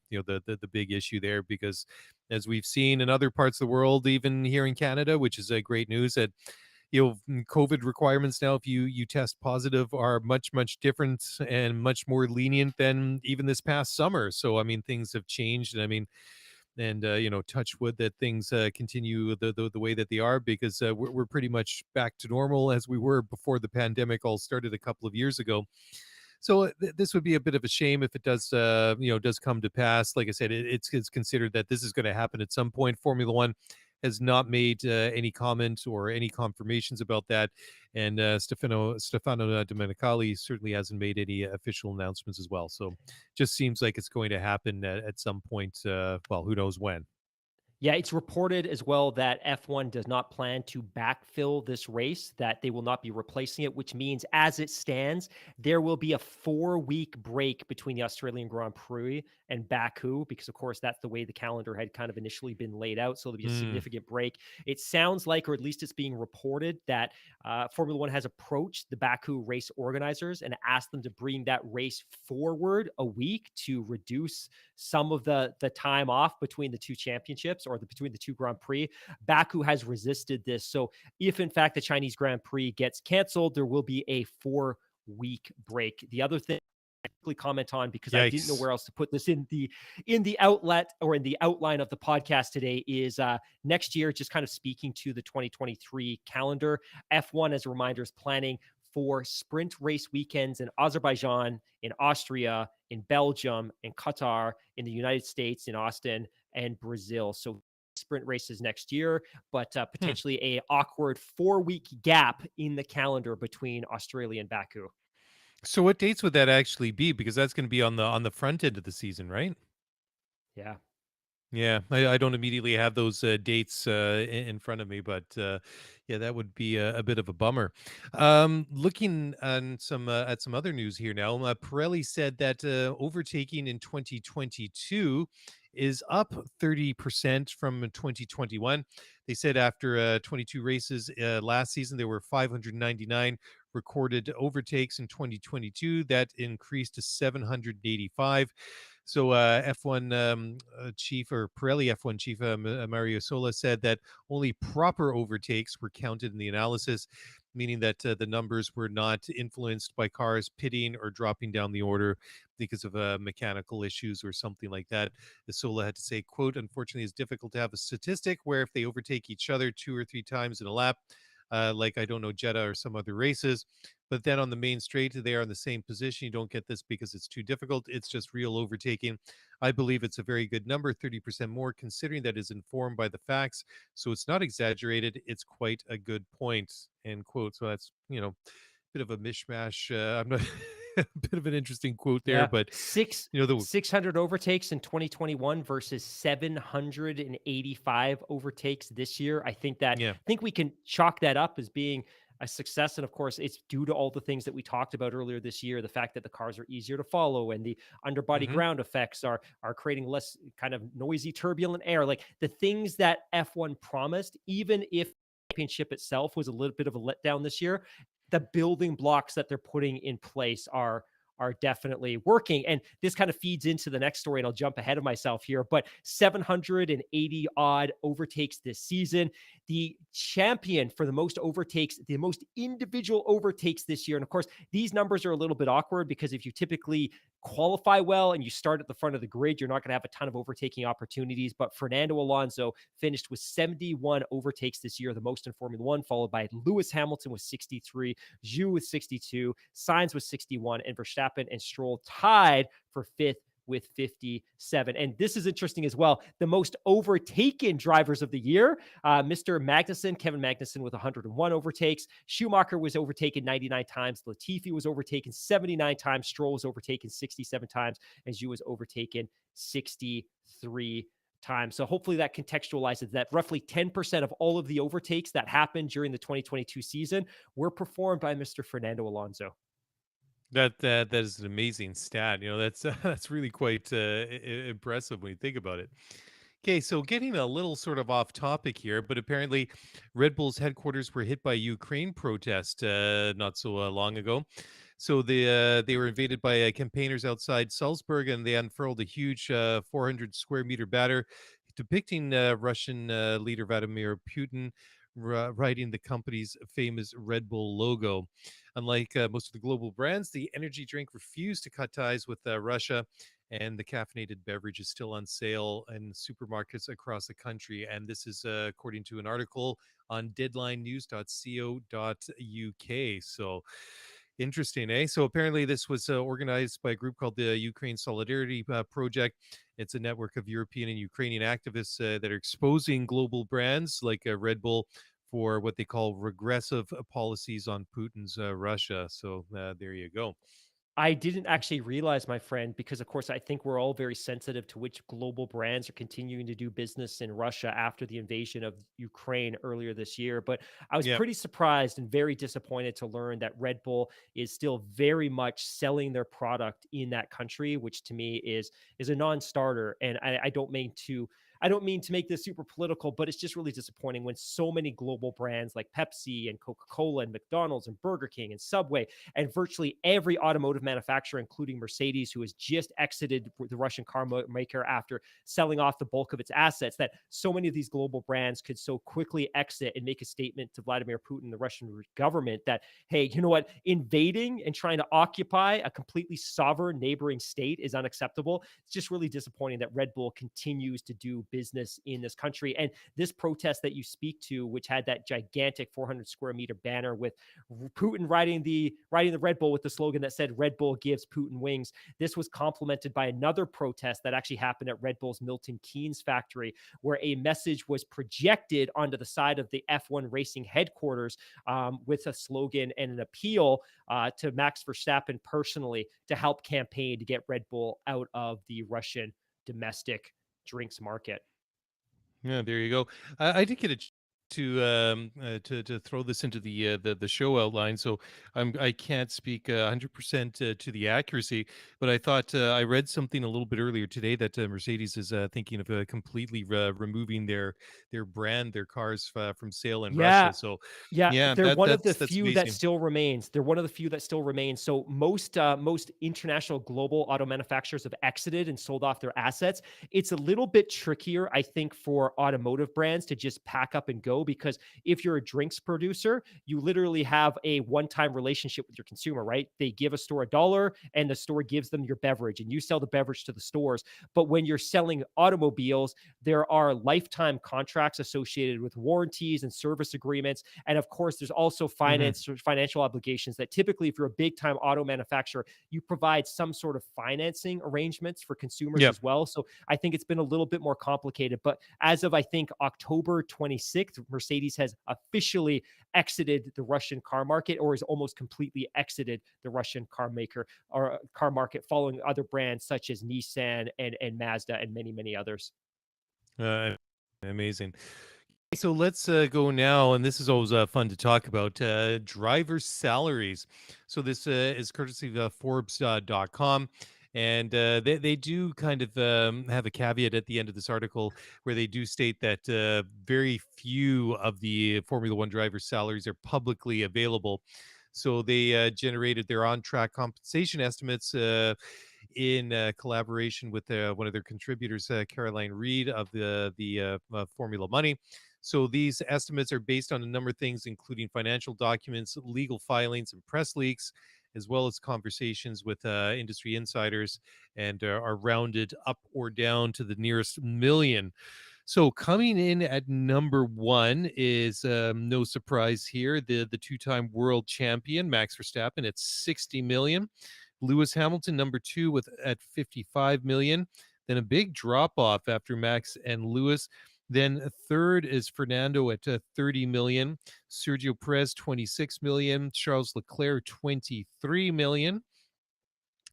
big issue there, because as we've seen in other parts of the world, even here in Canada, which is great news, that COVID requirements now, if you test positive, are much different and much more lenient than even this past summer. So I mean, things have changed, and I mean, and touch wood that things continue the way that they are, because we're pretty much back to normal as we were before the pandemic all started a couple of years ago. So this would be a bit of a shame if it does come to pass. Like I said, it's considered that this is going to happen at some point. Formula One has not made any comment or any confirmations about that, and Stefano Domenicali certainly hasn't made any official announcements as well. So just seems like it's going to happen at some point. Well, who knows when. Yeah, it's reported as well that F1 does not plan to backfill this race, that they will not be replacing it, which means as it stands, there will be a 4-week break between the Australian Grand Prix and Baku, because of course that's the way the calendar had kind of initially been laid out. So there'll be a Mm. significant break. It sounds like, or at least it's being reported, that Formula One has approached the Baku race organizers and asked them to bring that race forward a week to reduce some of the time off between the two championships, or between the two Grand Prix. Baku has resisted this. So if in fact the Chinese Grand Prix gets canceled, there will be a 4-week break. The other thing I quickly comment on, because I didn't know Yikes. where else to put this in the outlet or in the outline of the podcast today, is next year, just kind of speaking to the 2023 calendar. F1, as a reminder, is planning for sprint race weekends in Azerbaijan, in Austria, in Belgium, in Qatar, in the United States, in Austin, and Brazil. So sprint races next year, but Hmm. potentially a awkward 4-week gap in the calendar between Australia and Baku. So what dates would that actually be? Because that's going to be on the front end of the season, right? Yeah. Yeah, I don't immediately have those dates in front of me, but yeah, that would be a bit of a bummer. Looking on some at some other news here now, Pirelli said that overtaking in 2022 is up 30% from 2021. They said after 22 races last season, there were 599 recorded overtakes in 2022. That increased to 785. So F1 chief, or Pirelli F1 chief, Mario Sola, said that only proper overtakes were counted in the analysis, meaning that the numbers were not influenced by cars pitting or dropping down the order because of mechanical issues or something like that. Sola had to say, quote, unfortunately, it's difficult to have a statistic where if they overtake each other 2 or 3 times in a lap, like, I don't know, Jeddah or some other races, but then on the main straight, they are in the same position. You don't get this because it's too difficult. It's just real overtaking. I believe it's a very good number, 30% more, considering that is informed by the facts. So it's not exaggerated. It's quite a good point, end quote. So that's, bit of a mishmash. I'm not a bit of an interesting quote there, Yeah. but Six the 600 overtakes in 2021 versus 785 overtakes this year. yeah. I think we can chalk that up as being a success. And of course, it's due to all the things that we talked about earlier this year, the fact that the cars are easier to follow and the underbody Hmm. ground effects are creating less kind of noisy, turbulent air. Like the things that F1 promised, even if the championship itself was a little bit of a letdown this year, the building blocks that they're putting in place are definitely working. And this kind of feeds into the next story, and I'll jump ahead of myself here, but 780 odd overtakes this season. The champion for the most overtakes, the most individual overtakes this year. And of course, these numbers are a little bit awkward because if you typically qualify well and you start at the front of the grid, you're not going to have a ton of overtaking opportunities. But Fernando Alonso finished with 71 overtakes this year, the most in Formula One, followed by Lewis Hamilton with 63, Zhu with 62, Sainz with 61, and Verstappen and Stroll tied for fifth with 57. And this is interesting as well. The most overtaken drivers of the year, Mr. Magnussen, Kevin Magnussen with 101 overtakes. Schumacher was overtaken 99 times. Latifi was overtaken 79 times. Stroll was overtaken 67 times. And Zhu was overtaken 63 times. So hopefully that contextualizes that roughly 10% of all of the overtakes that happened during the 2022 season were performed by Mr. Fernando Alonso. That is an amazing stat. That's that's really quite impressive when you think about it. Okay, so getting a little sort of off topic here, but apparently Red Bull's headquarters were hit by a Ukraine protest not so long ago. So they were invaded by campaigners outside Salzburg, and they unfurled a huge 400 square meter banner depicting Russian leader Vladimir Putin riding the company's famous Red Bull logo. Unlike most of the global brands, the energy drink refused to cut ties with Russia, and the caffeinated beverage is still on sale in supermarkets across the country. And this is according to an article on deadlinenews.co.uk. So interesting, eh? So apparently this was organized by a group called the Ukraine Solidarity Project. It's a network of European and Ukrainian activists that are exposing global brands like Red Bull for what they call regressive policies on Putin's Russia. So there you go. I didn't actually realize, my friend, because of course I think we're all very sensitive to which global brands are continuing to do business in Russia after the invasion of Ukraine earlier this year. But I was Yeah. pretty surprised and very disappointed to learn that Red Bull is still very much selling their product in that country, which to me is a non-starter. And I don't mean to make this super political, but it's just really disappointing when so many global brands like Pepsi and Coca-Cola and McDonald's and Burger King and Subway and virtually every automotive manufacturer, including Mercedes, who has just exited the Russian car maker after selling off the bulk of its assets, that so many of these global brands could so quickly exit and make a statement to Vladimir Putin, the Russian government, that, hey, you know what, invading and trying to occupy a completely sovereign neighboring state is unacceptable. It's just really disappointing that Red Bull continues to do business in this country. And this protest that you speak to, which had that gigantic 400 square meter banner with Putin riding the Red Bull with the slogan that said "Red Bull gives Putin wings." This was complemented by another protest that actually happened at Red Bull's Milton Keynes factory, where a message was projected onto the side of the F1 Racing headquarters with a slogan and an appeal to Max Verstappen personally to help campaign to get Red Bull out of the Russian domestic drinks market. Yeah, there you go. I did get a to throw this into the show outline, so I can't speak 100% to the accuracy, but I thought I read something a little bit earlier today that Mercedes is thinking of completely removing their cars from sale in Yeah. Russia. So Yeah, yeah, they're one of the that's few that amazing. still remains. They're one of the few that still remains. So most international global auto manufacturers have exited and sold off their assets. It's a little bit trickier, I think, for automotive brands to just pack up and go, because if you're a drinks producer, you literally have a one-time relationship with your consumer, right? They give a store $1 and the store gives them your beverage and you sell the beverage to the stores. But when you're selling automobiles, there are lifetime contracts associated with warranties and service agreements. And of course, there's also Hmm. financial obligations that typically, if you're a big time auto manufacturer, you provide some sort of financing arrangements for consumers Yeah. as well. So I think it's been a little bit more complicated. But as of, I think, October 26th, Mercedes has officially exited the Russian car market, or has almost completely exited the Russian car maker or car market, following other brands such as Nissan and Mazda and many, many others. Uh, Amazing. So let's go now, and this is always fun to talk about driver salaries. So this is courtesy of Forbes.com. And they do kind of have a caveat at the end of this article where they do state that very few of the Formula One drivers' salaries are publicly available. So they generated their on-track compensation estimates in collaboration with one of their contributors, Caroline Reed of the Formula Money. So these estimates are based on a number of things, including financial documents, legal filings, and press leaks, as well as conversations with industry insiders, and are rounded up or down to the nearest million. So coming in at number one is no surprise here, the two-time world champion Max Verstappen at 60 million. Lewis Hamilton number two with at 55 million. Then a big drop off after Max and Lewis. Then third is Fernando at 30 million, Sergio Perez 26 million, Charles Leclerc 23 million.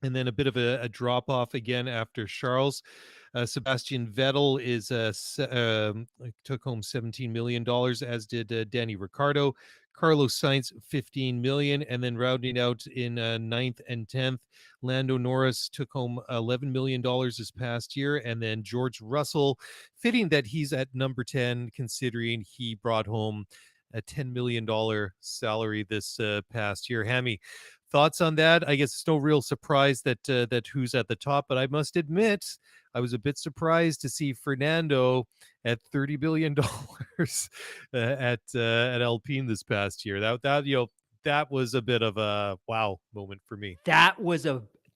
And then a bit of a drop off again after Charles. Sebastian Vettel is took home $17 million, as did Danny Ricciardo. Carlos Sainz, 15 million. And then rounding out in ninth and 10th, Lando Norris took home $11 million this past year. And then George Russell, fitting that he's at number 10, considering he brought home a $10 million salary this past year. Hammy, thoughts on that? I guess it's no real surprise that who's at the top, but I must admit I was a bit surprised to see Fernando at $30 billion at Alpine this past year. That was a bit of a wow moment for me. That was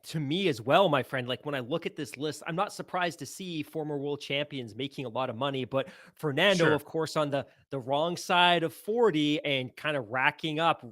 to me as well, my friend. Like, when I look at this list, I'm not surprised to see former world champions making a lot of money, but Fernando, Sure. of course, on the wrong side of 40 and kind of racking up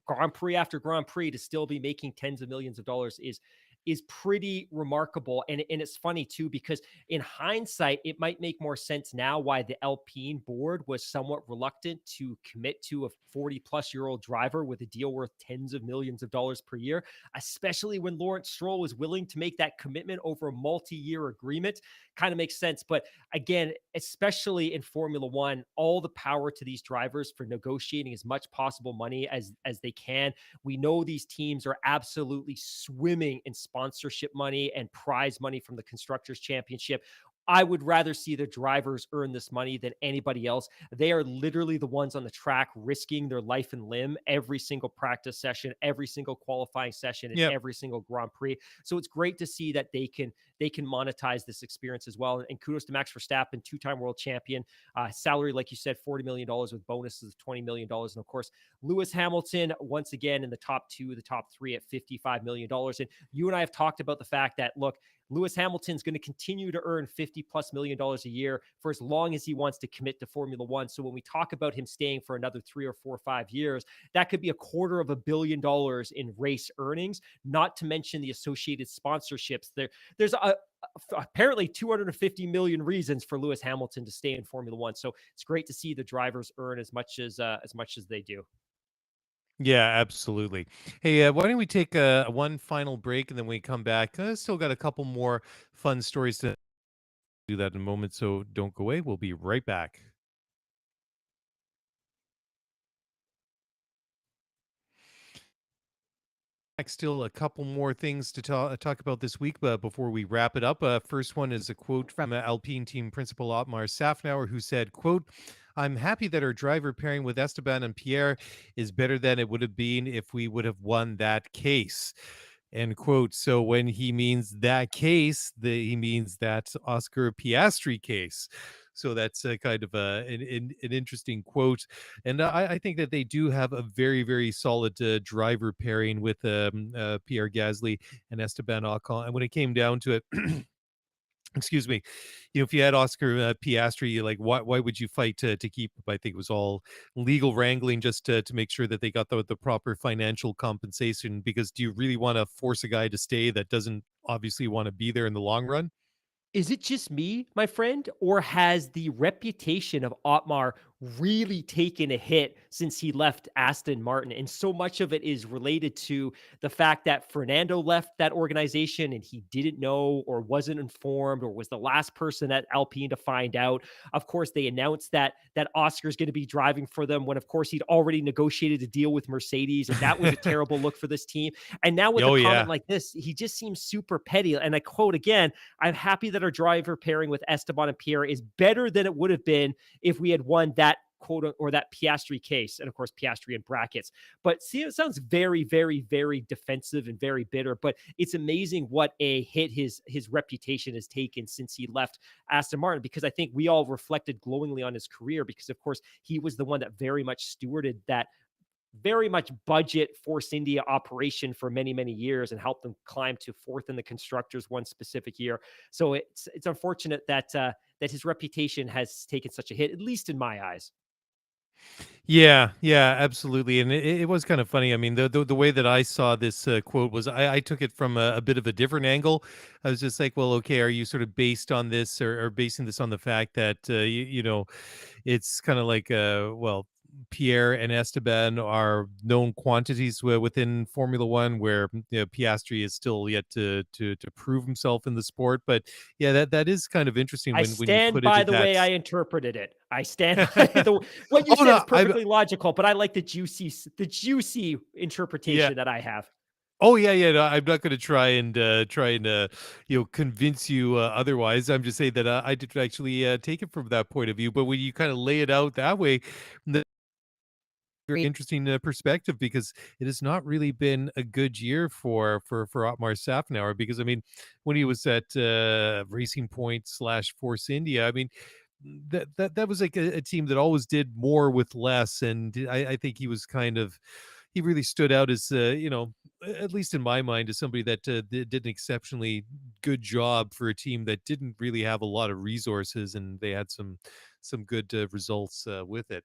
Grand Prix after Grand Prix to still be making tens of millions of dollars is is pretty remarkable. And it's funny too, because in hindsight, it might make more sense now why the Alpine board was somewhat reluctant to commit to a 40-plus-year-old driver with a deal worth tens of millions of dollars per year, especially when Lawrence Stroll was willing to make that commitment over a multi-year agreement. Kind of makes sense. But again, especially in Formula One, all the power to these drivers for negotiating as much possible money as they can. We know these teams are absolutely swimming in sponsorship money and prize money from the Constructors' Championship. I would rather see the drivers earn this money than anybody else. They are literally the ones on the track risking their life and limb every single practice session, every single qualifying session, and Yep. every single Grand Prix. So it's great to see that they can monetize this experience as well. And kudos to Max Verstappen, two-time world champion. Salary, like you said, $40 million with bonuses of $20 million. And of course, Lewis Hamilton, once again, in the top two, the top three at $55 million. And you and I have talked about the fact that, look, Lewis Hamilton's going to continue to earn $50+ million a year for as long as he wants to commit to Formula One. So when we talk about him staying for another 3 or 4 or 5 years, that could be $250 million in race earnings, not to mention the associated sponsorships. There's apparently 250 million reasons for Lewis Hamilton to stay in Formula One. So it's great to see the drivers earn as much as they do. Yeah, absolutely. Hey, why don't we take one final break and then we come back? Still got a couple more fun stories to do that in a moment, so don't go away. We'll be right back. Still a couple more things to talk about this week, but before we wrap it up, first one is a quote from Alpine team principal Otmar Safnauer, who said, quote, "I'm happy that our driver pairing with Esteban and Pierre is better than it would have been if we would have won that case." End quote. So when he means that case, he means that Oscar Piastri case. So that's a kind of an interesting quote. And I think that they do have a very, very solid driver pairing with Pierre Gasly and Esteban Ocon. And when it came down to it, excuse me, if you had Oscar Piastri, like why would you fight to keep him? I think it was all legal wrangling just to make sure that they got the proper financial compensation, because do you really want to force a guy to stay that doesn't obviously want to be there in the long run? Is it just me, my friend, or has the reputation of Otmar really taken a hit since he left Aston Martin? And so much of it is related to the fact that Fernando left that organization and he didn't know or wasn't informed or was the last person at Alpine to find out. Of course, they announced that Oscar's going to be driving for them when, of course, he'd already negotiated a deal with Mercedes, and that was a terrible look for this team. And now with Oh a yeah. comment like this, he just seems super petty. And I quote again, "I'm happy that our driver pairing with Esteban and Pierre is better than it would have been if we had won that quote or that Piastri case." And of course, Piastri in brackets. But see, it sounds very, very, very defensive and very bitter. But it's amazing what a hit his reputation has taken since he left Aston Martin, because I think we all reflected glowingly on his career, because of course he was the one that very much stewarded that very much budget Force India operation for many, many years and helped them climb to fourth in the constructors one specific year. So it's unfortunate that that his reputation has taken such a hit, at least in my eyes. Yeah, yeah, absolutely. And it was kind of funny. I mean, the way that I saw this quote was I took it from a bit of a different angle. I was just like, well, okay, are you sort of based on this, or basing this on the fact that, it's kind of like, well, Pierre and Esteban are known quantities within Formula One, where Piastri is still yet to prove himself in the sport. But yeah, that is kind of interesting I when you stand put it by in the that. way I interpreted it. I stand by what you Oh said no, is perfectly logical, but I like the juicy yeah. interpretation that I have. Oh yeah, yeah. No, I'm not going to try and convince you otherwise. I'm just saying that I did actually take it from that point of view. But when you kind of lay it out that way, the very interesting perspective, because it has not really been a good year for Otmar Safnauer. Because I mean, when he was at Racing Point slash Force India, I mean, that was like a team that always did more with less, and I think he was kind of, he really stood out as at least in my mind, as somebody that did an exceptionally good job for a team that didn't really have a lot of resources, and they had some good results with it.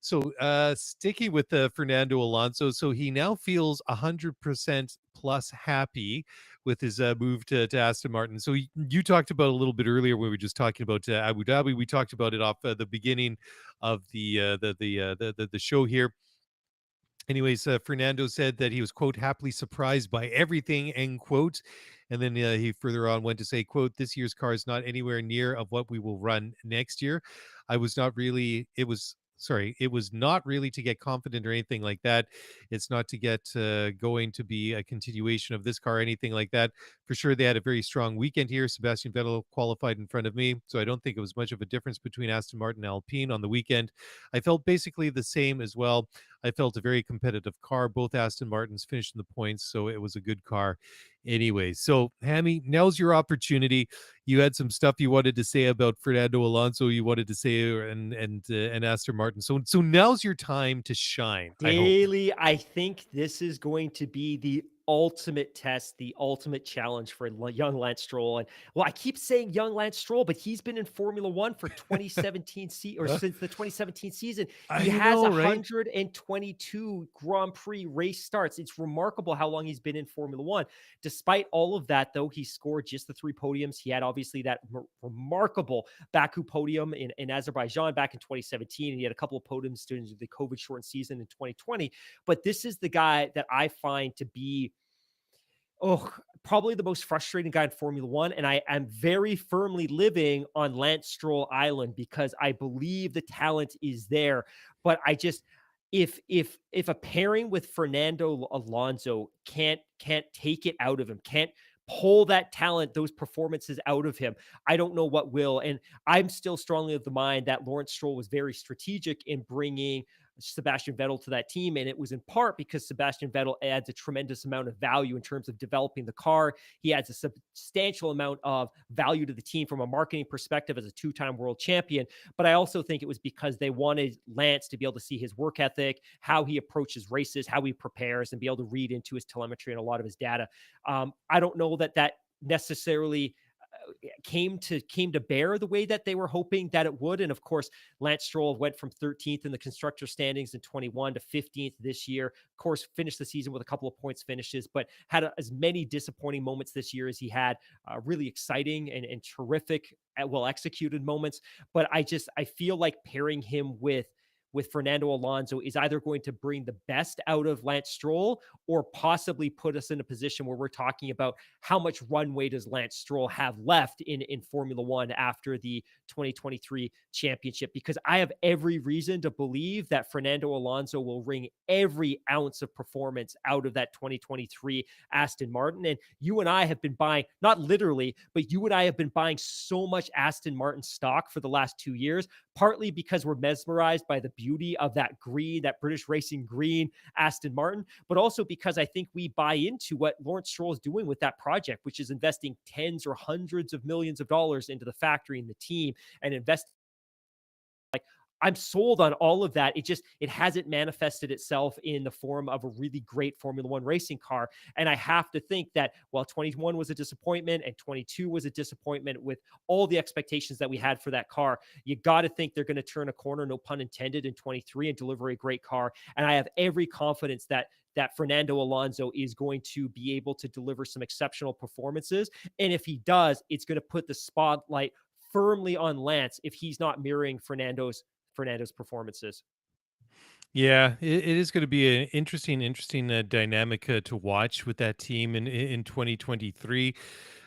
So, sticking with Fernando Alonso, so he now feels 100% plus happy with his move to Aston Martin. So you talked about a little bit earlier when we were just talking about Abu Dhabi. We talked about it off the beginning of the show here. Anyways, Fernando said that he was, quote, happily surprised by everything, end quote. And then he further on went to say, quote, this year's car is not anywhere near of what we will run next year. I was not really, it was, sorry, it was not really to get confident or anything like that. It's not to get going to be a continuation of this car or anything like that. For sure, they had a very strong weekend here. Sebastian Vettel qualified in front of me. So I don't think it was much of a difference between Aston Martin and Alpine on the weekend. I felt basically the same as well. I felt a very competitive car. Both Aston Martins finished in the points, so it was a good car. Anyway, so Hammy, now's your opportunity. You had some stuff you wanted to say about Fernando Alonso. You wanted to say and Aston Martin. So now's your time to shine. I hope. Daily, I think this is going to be the ultimate test, the ultimate challenge for young Lance Stroll. And well, I keep saying young Lance Stroll, but he's been in Formula One for 2017 or since the 2017 season. He I has know, right? 122 Grand Prix race starts. It's remarkable how long he's been in Formula One. Despite all of that, though, he scored just the 3 podiums. He had obviously that remarkable Baku podium in Azerbaijan back in 2017. And he had a couple of podiums during the COVID shortened season in 2020. But this is the guy that I find to be probably the most frustrating guy in Formula One. And I am very firmly living on Lance Stroll Island because I believe the talent is there. But I just, if a pairing with Fernando Alonso can't take it out of him, can't pull that talent, those performances out of him, I don't know what will. And I'm still strongly of the mind that Lawrence Stroll was very strategic in bringing Sebastian Vettel to that team. And it was in part because Sebastian Vettel adds a tremendous amount of value in terms of developing the car. He adds a substantial amount of value to the team from a marketing perspective as a 2-time world champion. But I also think it was because they wanted Lance to be able to see his work ethic, how he approaches races, how he prepares, and be able to read into his telemetry and a lot of his data. I don't know that necessarily came to bear the way that they were hoping that it would. And of course, Lance Stroll went from 13th in the constructor standings in 21 to 15th this year. Of course, finished the season with a couple of points finishes, but had as many disappointing moments this year as he had really exciting and terrific, well executed moments. But I feel like pairing him with Fernando Alonso is either going to bring the best out of Lance Stroll or possibly put us in a position where we're talking about how much runway does Lance Stroll have left in Formula One after the 2023 championship, because I have every reason to believe that Fernando Alonso will wring every ounce of performance out of that 2023 Aston Martin. And you and I have been buying, not literally, but you and I have been buying so much Aston Martin stock for the last 2 years, partly because we're mesmerized by the beauty of that green, that British racing green Aston Martin, but also because I think we buy into what Lawrence Stroll is doing with that project, which is investing tens or hundreds of millions of dollars into the factory and the team and investing. I'm sold on all of that. It hasn't manifested itself in the form of a really great Formula One racing car. And I have to think that while 21 was a disappointment and 22 was a disappointment with all the expectations that we had for that car, you got to think they're going to turn a corner, no pun intended, in 23 and deliver a great car. And I have every confidence that Fernando Alonso is going to be able to deliver some exceptional performances. And if he does, it's going to put the spotlight firmly on Lance if he's not mirroring Fernando's performances. Yeah, it is going to be an interesting dynamic to watch with that team in 2023.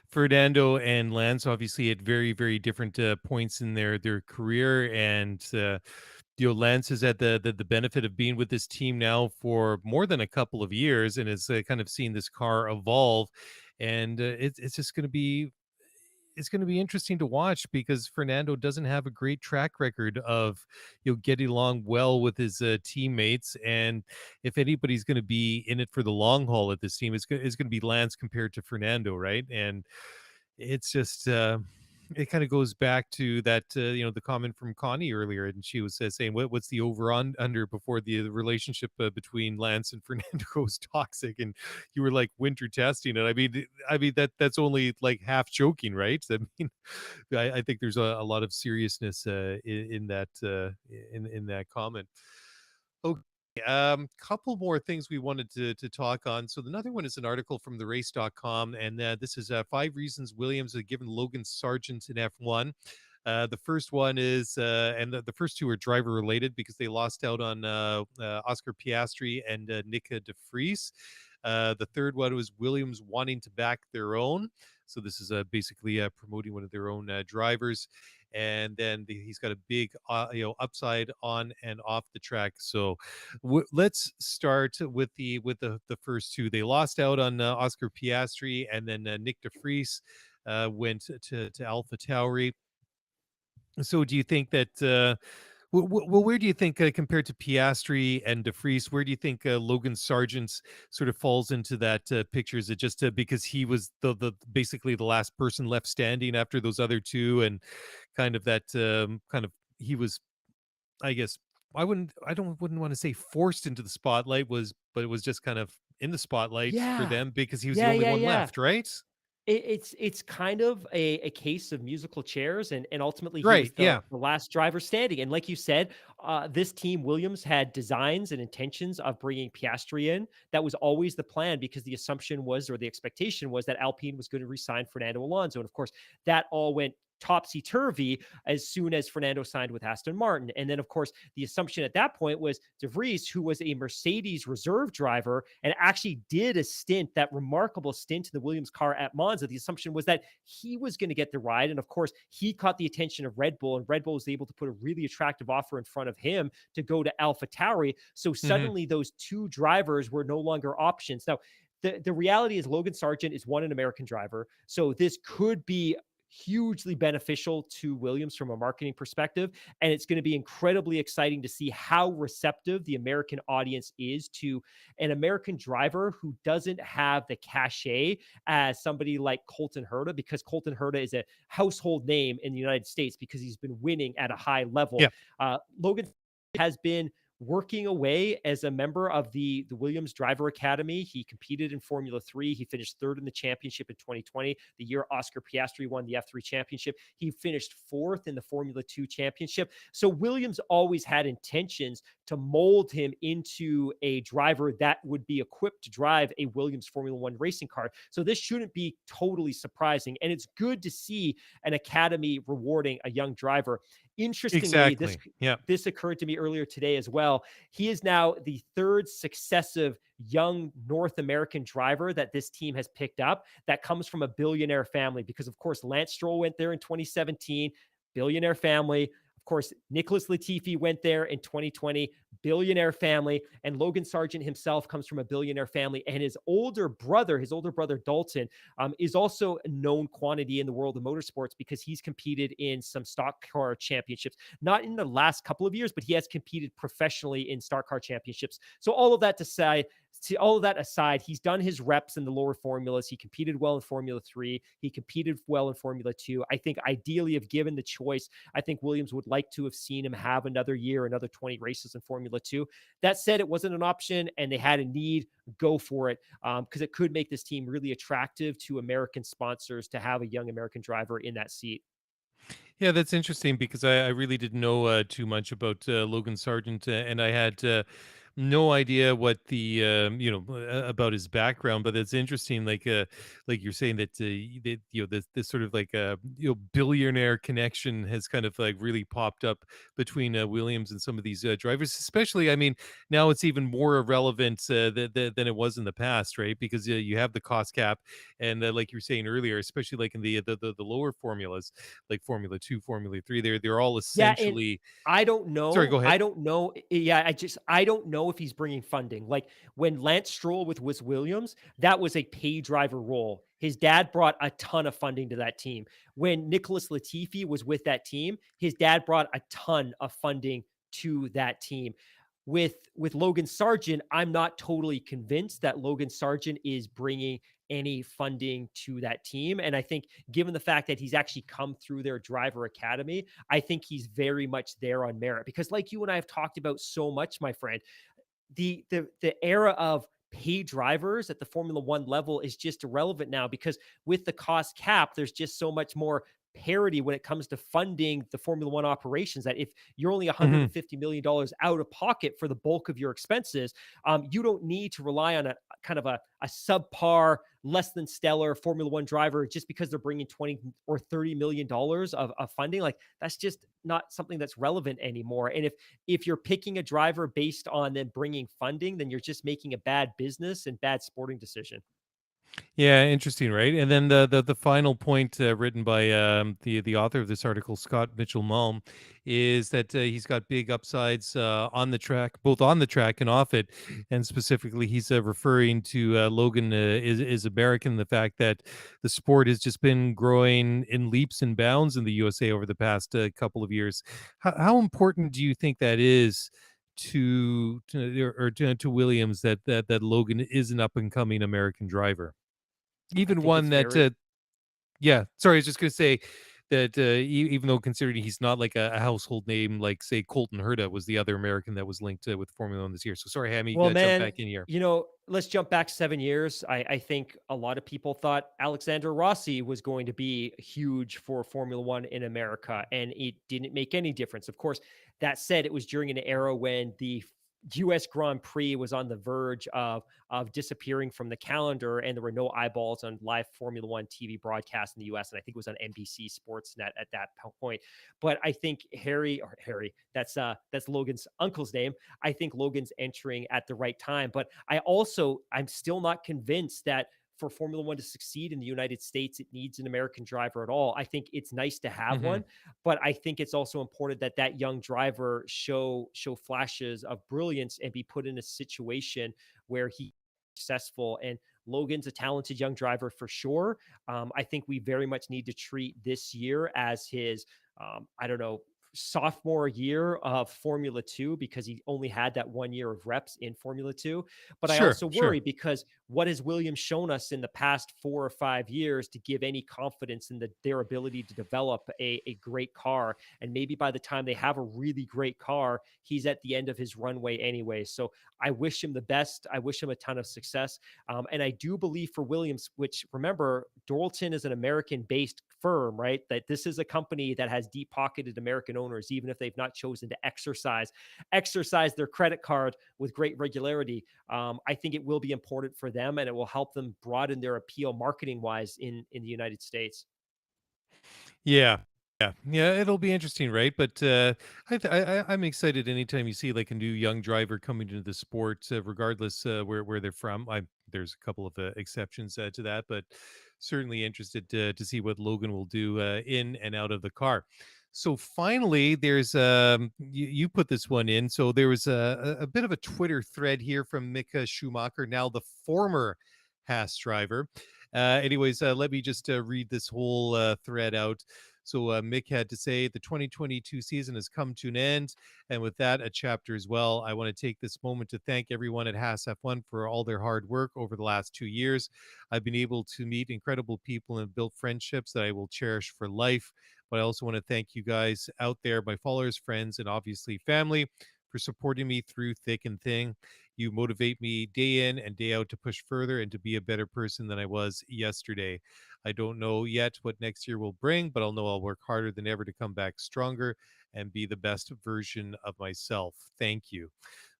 Fernando and Lance obviously at very, very different points in their career, and Lance has had the benefit of being with this team now for more than a couple of years, and has kind of seen this car evolve, and it's just going to be. It's going to be interesting to watch because Fernando doesn't have a great track record of getting along well with his teammates, and if anybody's going to be in it for the long haul at this team, it's going to be Lance compared to Fernando, right? And it's just it kind of goes back to that the comment from Connie earlier, and she was saying what's the over on under before the relationship between Lance and Fernando goes toxic, and you were like winter testing it. I mean that's only like half joking, right? I mean, I think there's a lot of seriousness in that comment. Okay. Couple more things we wanted to talk on. So another one is an article from the race.com, and this is 5 reasons Williams had given Logan Sargent in F1. The first one is, and the first two are driver related because they lost out on Oscar Piastri and Nick de Vries. The third one was Williams wanting to back their own. So this is basically promoting one of their own drivers. And then he's got a big, upside on and off the track. So let's start with the first two. They lost out on Oscar Piastri, and then Nick de Vries went to Alpha Tauri. So do you think that well, where do you think compared to Piastri and De Vries, where do you think Logan Sargent sort of falls into that picture? Is it just because he was the basically the last person left standing after those other two, and kind of that kind of he was, I guess, wouldn't want to say forced into the spotlight, but it was just kind of in the spotlight for Yeah. them because he was the Yeah, only yeah, one yeah. left, right? It's kind of a case of musical chairs, and ultimately he was Right. the Yeah. last driver standing. And like you said, this team Williams had designs and intentions of bringing Piastri in. That was always the plan because the assumption was, or the expectation was, that Alpine was going to re-sign Fernando Alonso, and of course that all went topsy-turvy as soon as Fernando signed with Aston Martin. And then, of course, the assumption at that point was De Vries, who was a Mercedes reserve driver and actually did a stint, that remarkable stint in the Williams car at Monza. The assumption was that he was going to get the ride. And of course, he caught the attention of Red Bull, and Red Bull was able to put a really attractive offer in front of him to go to Alpha Tauri. So Hmm. suddenly those two drivers were no longer options. Now, the reality is Logan Sargent is an American driver. So this could be hugely beneficial to Williams from a marketing perspective. And it's going to be incredibly exciting to see how receptive the American audience is to an American driver who doesn't have the cachet as somebody like Colton Herta, because Colton Herta is a household name in the United States because he's been winning at a high level. Yeah. Logan has been working away as a member of the Williams Driver Academy. He competed in Formula 3. He finished third in the championship in 2020, the year Oscar Piastri won the F3 championship. He finished fourth in the Formula 2 championship. So Williams always had intentions to mold him into a driver that would be equipped to drive a Williams Formula 1 racing car. So this shouldn't be totally surprising. And it's good to see an academy rewarding a young driver. Interestingly, Exactly. Yeah. this occurred to me earlier today as well. He is now the third successive young North American driver that this team has picked up that comes from a billionaire family, because of course Lance Stroll went there in 2017, billionaire family. Of course, Nicholas Latifi went there in 2020, billionaire family, and Logan Sargent himself comes from a billionaire family. And his older brother Dalton, is also a known quantity in the world of motorsports because he's competed in some stock car championships, not in the last couple of years, but he has competed professionally in stock car championships. So all of that aside, he's done his reps in the lower formulas. He competed well in Formula 3. He competed well in Formula 2. I think ideally, if given the choice, I think Williams would like to have seen him have another year, another 20 races in Formula 2. That said, it wasn't an option and they had a need. Go for it, because it could make this team really attractive to American sponsors to have a young American driver in that seat. Yeah, that's interesting because I really didn't know too much about Logan Sargent, and I had no idea what the about his background. But it's interesting, like you're saying that this sort of like billionaire connection has kind of like really popped up between Williams and some of these drivers. Especially, I mean, now it's even more irrelevant than it was in the past, right? Because you have the cost cap, and like you were saying earlier, especially like in the lower formulas like Formula 2, Formula 3, they're all Yeah, and essentially. I don't Sorry, know. go ahead. Yeah, I don't know if he's bringing funding. Like when Lance Stroll was Williams, that was a pay driver role. His dad brought a ton of funding to that team. When Nicholas Latifi was with that team, his dad brought a ton of funding to that team. With Logan Sargent, I'm not totally convinced that Logan Sargent is bringing any funding to that team. And I think given the fact that he's actually come through their driver academy, I think he's very much there on merit, because like you and I have talked about so much, my friend, the era of paid drivers at the Formula 1 level is just irrelevant now, because with the cost cap, there's just so much more parity when it comes to funding the Formula One operations. That if you're only Mhm. $150 million out of pocket for the bulk of your expenses, you don't need to rely on a kind of a subpar, less than stellar Formula One driver just because they're bringing 20 or $30 million of funding. Like, that's just not something that's relevant anymore. And if you're picking a driver based on them bringing funding, then you're just making a bad business and bad sporting decision. Yeah, interesting, right? And then the final point written by the author of this article, Scott Mitchell Malm, is that he's got big upsides on the track, both on the track and off it. And specifically, he's referring to Logan is American, the fact that the sport has just been growing in leaps and bounds in the USA over the past couple of years. How important do you think that is? To Williams that Logan is an up and coming American driver, I even think it's one that very yeah, sorry, I was just gonna say that even though considering he's not like a household name, like say Colton Herta was the other American that was linked with Formula One this year. So sorry, Hammy, Well, jump man, back in here. let's jump back 7 years. I think a lot of people thought Alexander Rossi was going to be huge for Formula One in America, and it didn't make any difference. Of course, that said, it was during an era when the US Grand Prix was on the verge of disappearing from the calendar, and there were no eyeballs on live Formula One TV broadcast in the US. And I think it was on NBC Sportsnet at that point. But I think Harry, that's Logan's uncle's name. I think Logan's entering at the right time. But I'm still not convinced that for Formula One to succeed in the United States, it needs an American driver at all. I think it's nice to have Hmm. one, but I think it's also important that that young driver show flashes of brilliance and be put in a situation where he successful. And Logan's a talented young driver for sure. I think we very much need to treat this year as his, I don't know, sophomore year of Formula Two, because he only had that 1 year of reps in Formula Two. But I Sure, also sure. worry because what has Williams shown us in the past 4 or 5 years to give any confidence in their ability to develop a great car? And maybe by the time they have a really great car, he's at the end of his runway anyway. So I wish him the best. I wish him a ton of success. And I do believe for Williams, which remember, Dorilton is an American based firm, right? That this is a company that has deep pocketed American owners, even if they've not chosen to exercise their credit card with great regularity. I think it will be important for them, and it will help them broaden their appeal marketing wise in the United States. Yeah. Yeah, it'll be interesting, right? But I'm excited anytime you see like a new young driver coming into the sport, regardless where they're from. There's a couple of exceptions to that, but certainly interested to see what Logan will do in and out of the car. So finally, there's you put this one in. So there was a bit of a Twitter thread here from Mika Schumacher, now the former Haas driver. Anyways, let me just read this whole thread out. So Mick had to say the 2022 season has come to an end. And with that, a chapter as well. I want to take this moment to thank everyone at Haas F1 for all their hard work over the last 2 years. I've been able to meet incredible people and build friendships that I will cherish for life. But I also want to thank you guys out there, my followers, friends, and obviously family, for supporting me through thick and thin. You motivate me day in and day out to push further and to be a better person than I was yesterday. I don't know yet what next year will bring, but I'll know I'll work harder than ever to come back stronger and be the best version of myself. Thank you.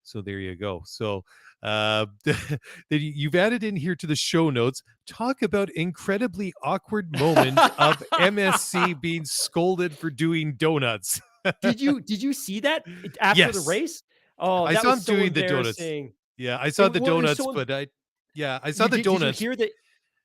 So there you go. So you've added in here to the show notes. Talk about incredibly awkward moment of MSC being scolded for doing donuts. Did you see that after the Yes, race? Oh, I that saw was him so doing the donuts. embarrassing. Yeah, I saw the It was donuts, so but I saw the did you donuts. hear that?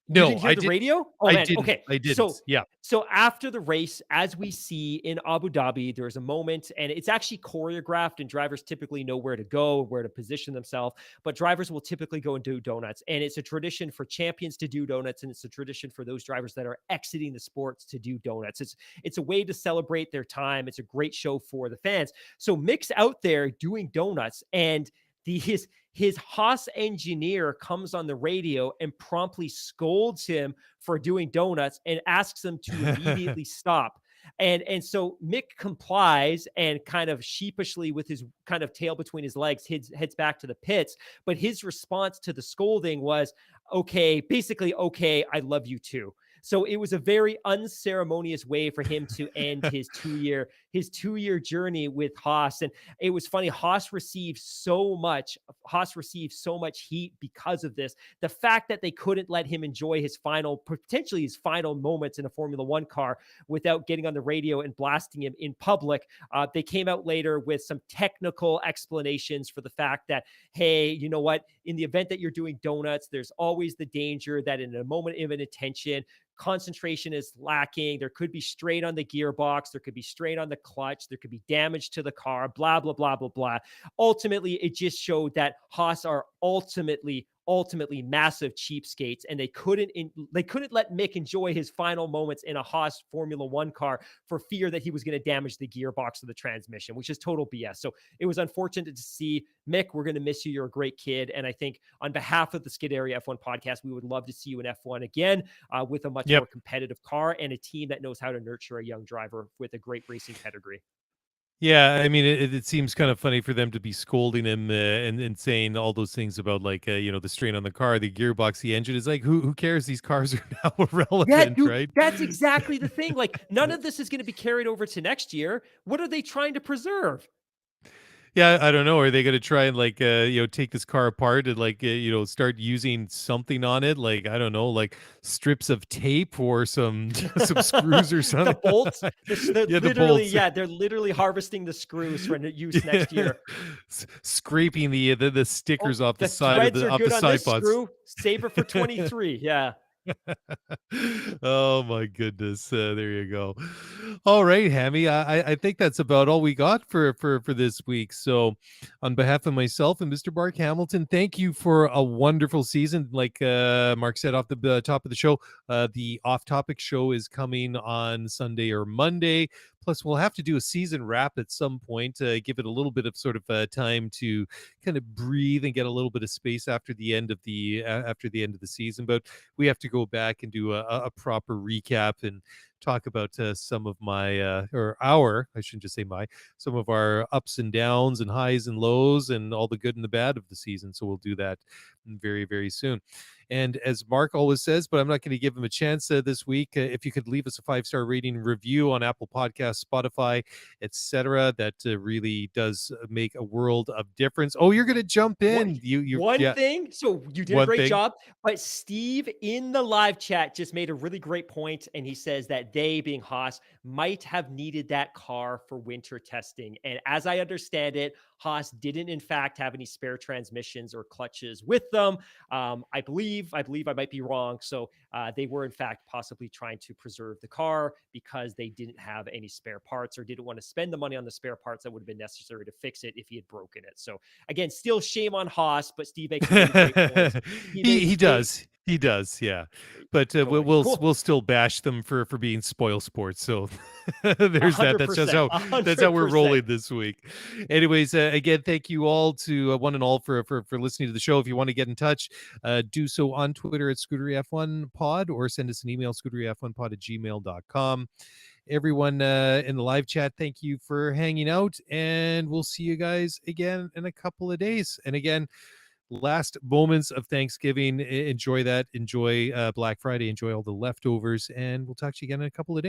You No, didn't hear the radio? Oh I man. didn't. Okay. I didn't. So Yeah. after the race, as we see in Abu Dhabi, there's a moment, and it's actually choreographed, and drivers typically know where to go, where to position themselves. But drivers will typically go and do donuts. And it's a tradition for champions to do donuts, and it's a tradition for those drivers that are exiting the sports to do donuts. It's a way to celebrate their time. It's a great show for the fans. So Mick's out there doing donuts, and his Haas engineer comes on the radio and promptly scolds him for doing donuts and asks him to immediately stop. And so Mick complies and kind of sheepishly, with his kind of tail between his legs, heads back to the pits. But his response to the scolding was, okay, basically, okay, I love you too. So it was a very unceremonious way for him to end his 2-year journey with Haas. And it was funny. Haas received so much heat because of this. The fact that they couldn't let him enjoy potentially his final moments in a Formula One car without getting on the radio and blasting him in public. They came out later with some technical explanations for the fact that, hey, you know what? In the event that you're doing donuts, there's always the danger that in a moment of inattention, concentration is lacking. There could be strain on the gearbox. There could be strain on the clutch. There could be damage to the car, blah, blah, blah, blah, blah. Ultimately, it just showed that Haas are ultimately massive cheapskates, and they couldn't let Mick enjoy his final moments in a Haas Formula One car for fear that he was going to damage the gearbox or the transmission, which is total BS. So it was unfortunate to see. Mick, we're going to miss you. You're a great kid. And I think on behalf of the Skid Area F1 podcast, we would love to see you in F1 again with a much more competitive car and a team that knows how to nurture a young driver with a great racing pedigree. Yeah, I mean, it seems kind of funny for them to be scolding him and saying all those things about like the strain on the car, the gearbox, the engine. Is like who cares? These cars are now irrelevant, yeah, dude, right? That's exactly the thing. Like none of this is going to be carried over to next year. What are they trying to preserve? Yeah, I don't know. Are they going to try and like take this car apart and like start using something on it? Like I don't know, like strips of tape or some some screws or something. The bolts. The bolts. Yeah, they're literally harvesting the screws for use next year. Scraping the stickers off the side threads of are good the on side this pods. screw. Save it for 23. Yeah. Oh my goodness, there you go. All right, Hammy, I think that's about all we got for this week. So on behalf of myself and Mr. Mark Hamilton, thank you for a wonderful season. Like Mark said off the top of the show, the off topic show is coming on Sunday or Monday. Plus, we'll have to do a season wrap at some point, give it a little bit of sort of time to kind of breathe and get a little bit of space after the end of the season. But we have to go back and do a proper recap and talk about some of my I shouldn't just say some of our ups and downs and highs and lows and all the good and the bad of the season. So we'll do that very, very soon. And as Mark always says, but I'm not going to give him a chance this week, if you could leave us a 5-star rating review on Apple Podcasts, Spotify, etc., that really does make a world of difference. Oh, you're going to jump in. One thing. So you did a great job. But Steve in the live chat just made a really great point, and he says that they, being Haas, might have needed that car for winter testing. And as I understand it, Haas didn't in fact have any spare transmissions or clutches with them. I believe I might be wrong. So they were in fact possibly trying to preserve the car because they didn't have any spare parts or didn't want to spend the money on the spare parts that would have been necessary to fix it if he had broken it. So again, still shame on Haas, but Steve makes a really great point. He does, yeah. But Totally. we'll still bash them for being spoil sports. So there's that. That's just how 100%. we're rolling this week. Anyways, again, thank you all to one and all for listening to the show. If you want to get in touch, do so on Twitter at ScooteryF1Pod or send us an email, scooteryf1pod@gmail.com. Everyone in the live chat, thank you for hanging out, and we'll see you guys again in a couple of days. And again, last moments of Thanksgiving, enjoy that, enjoy Black Friday, enjoy all the leftovers, and we'll talk to you again in a couple of days.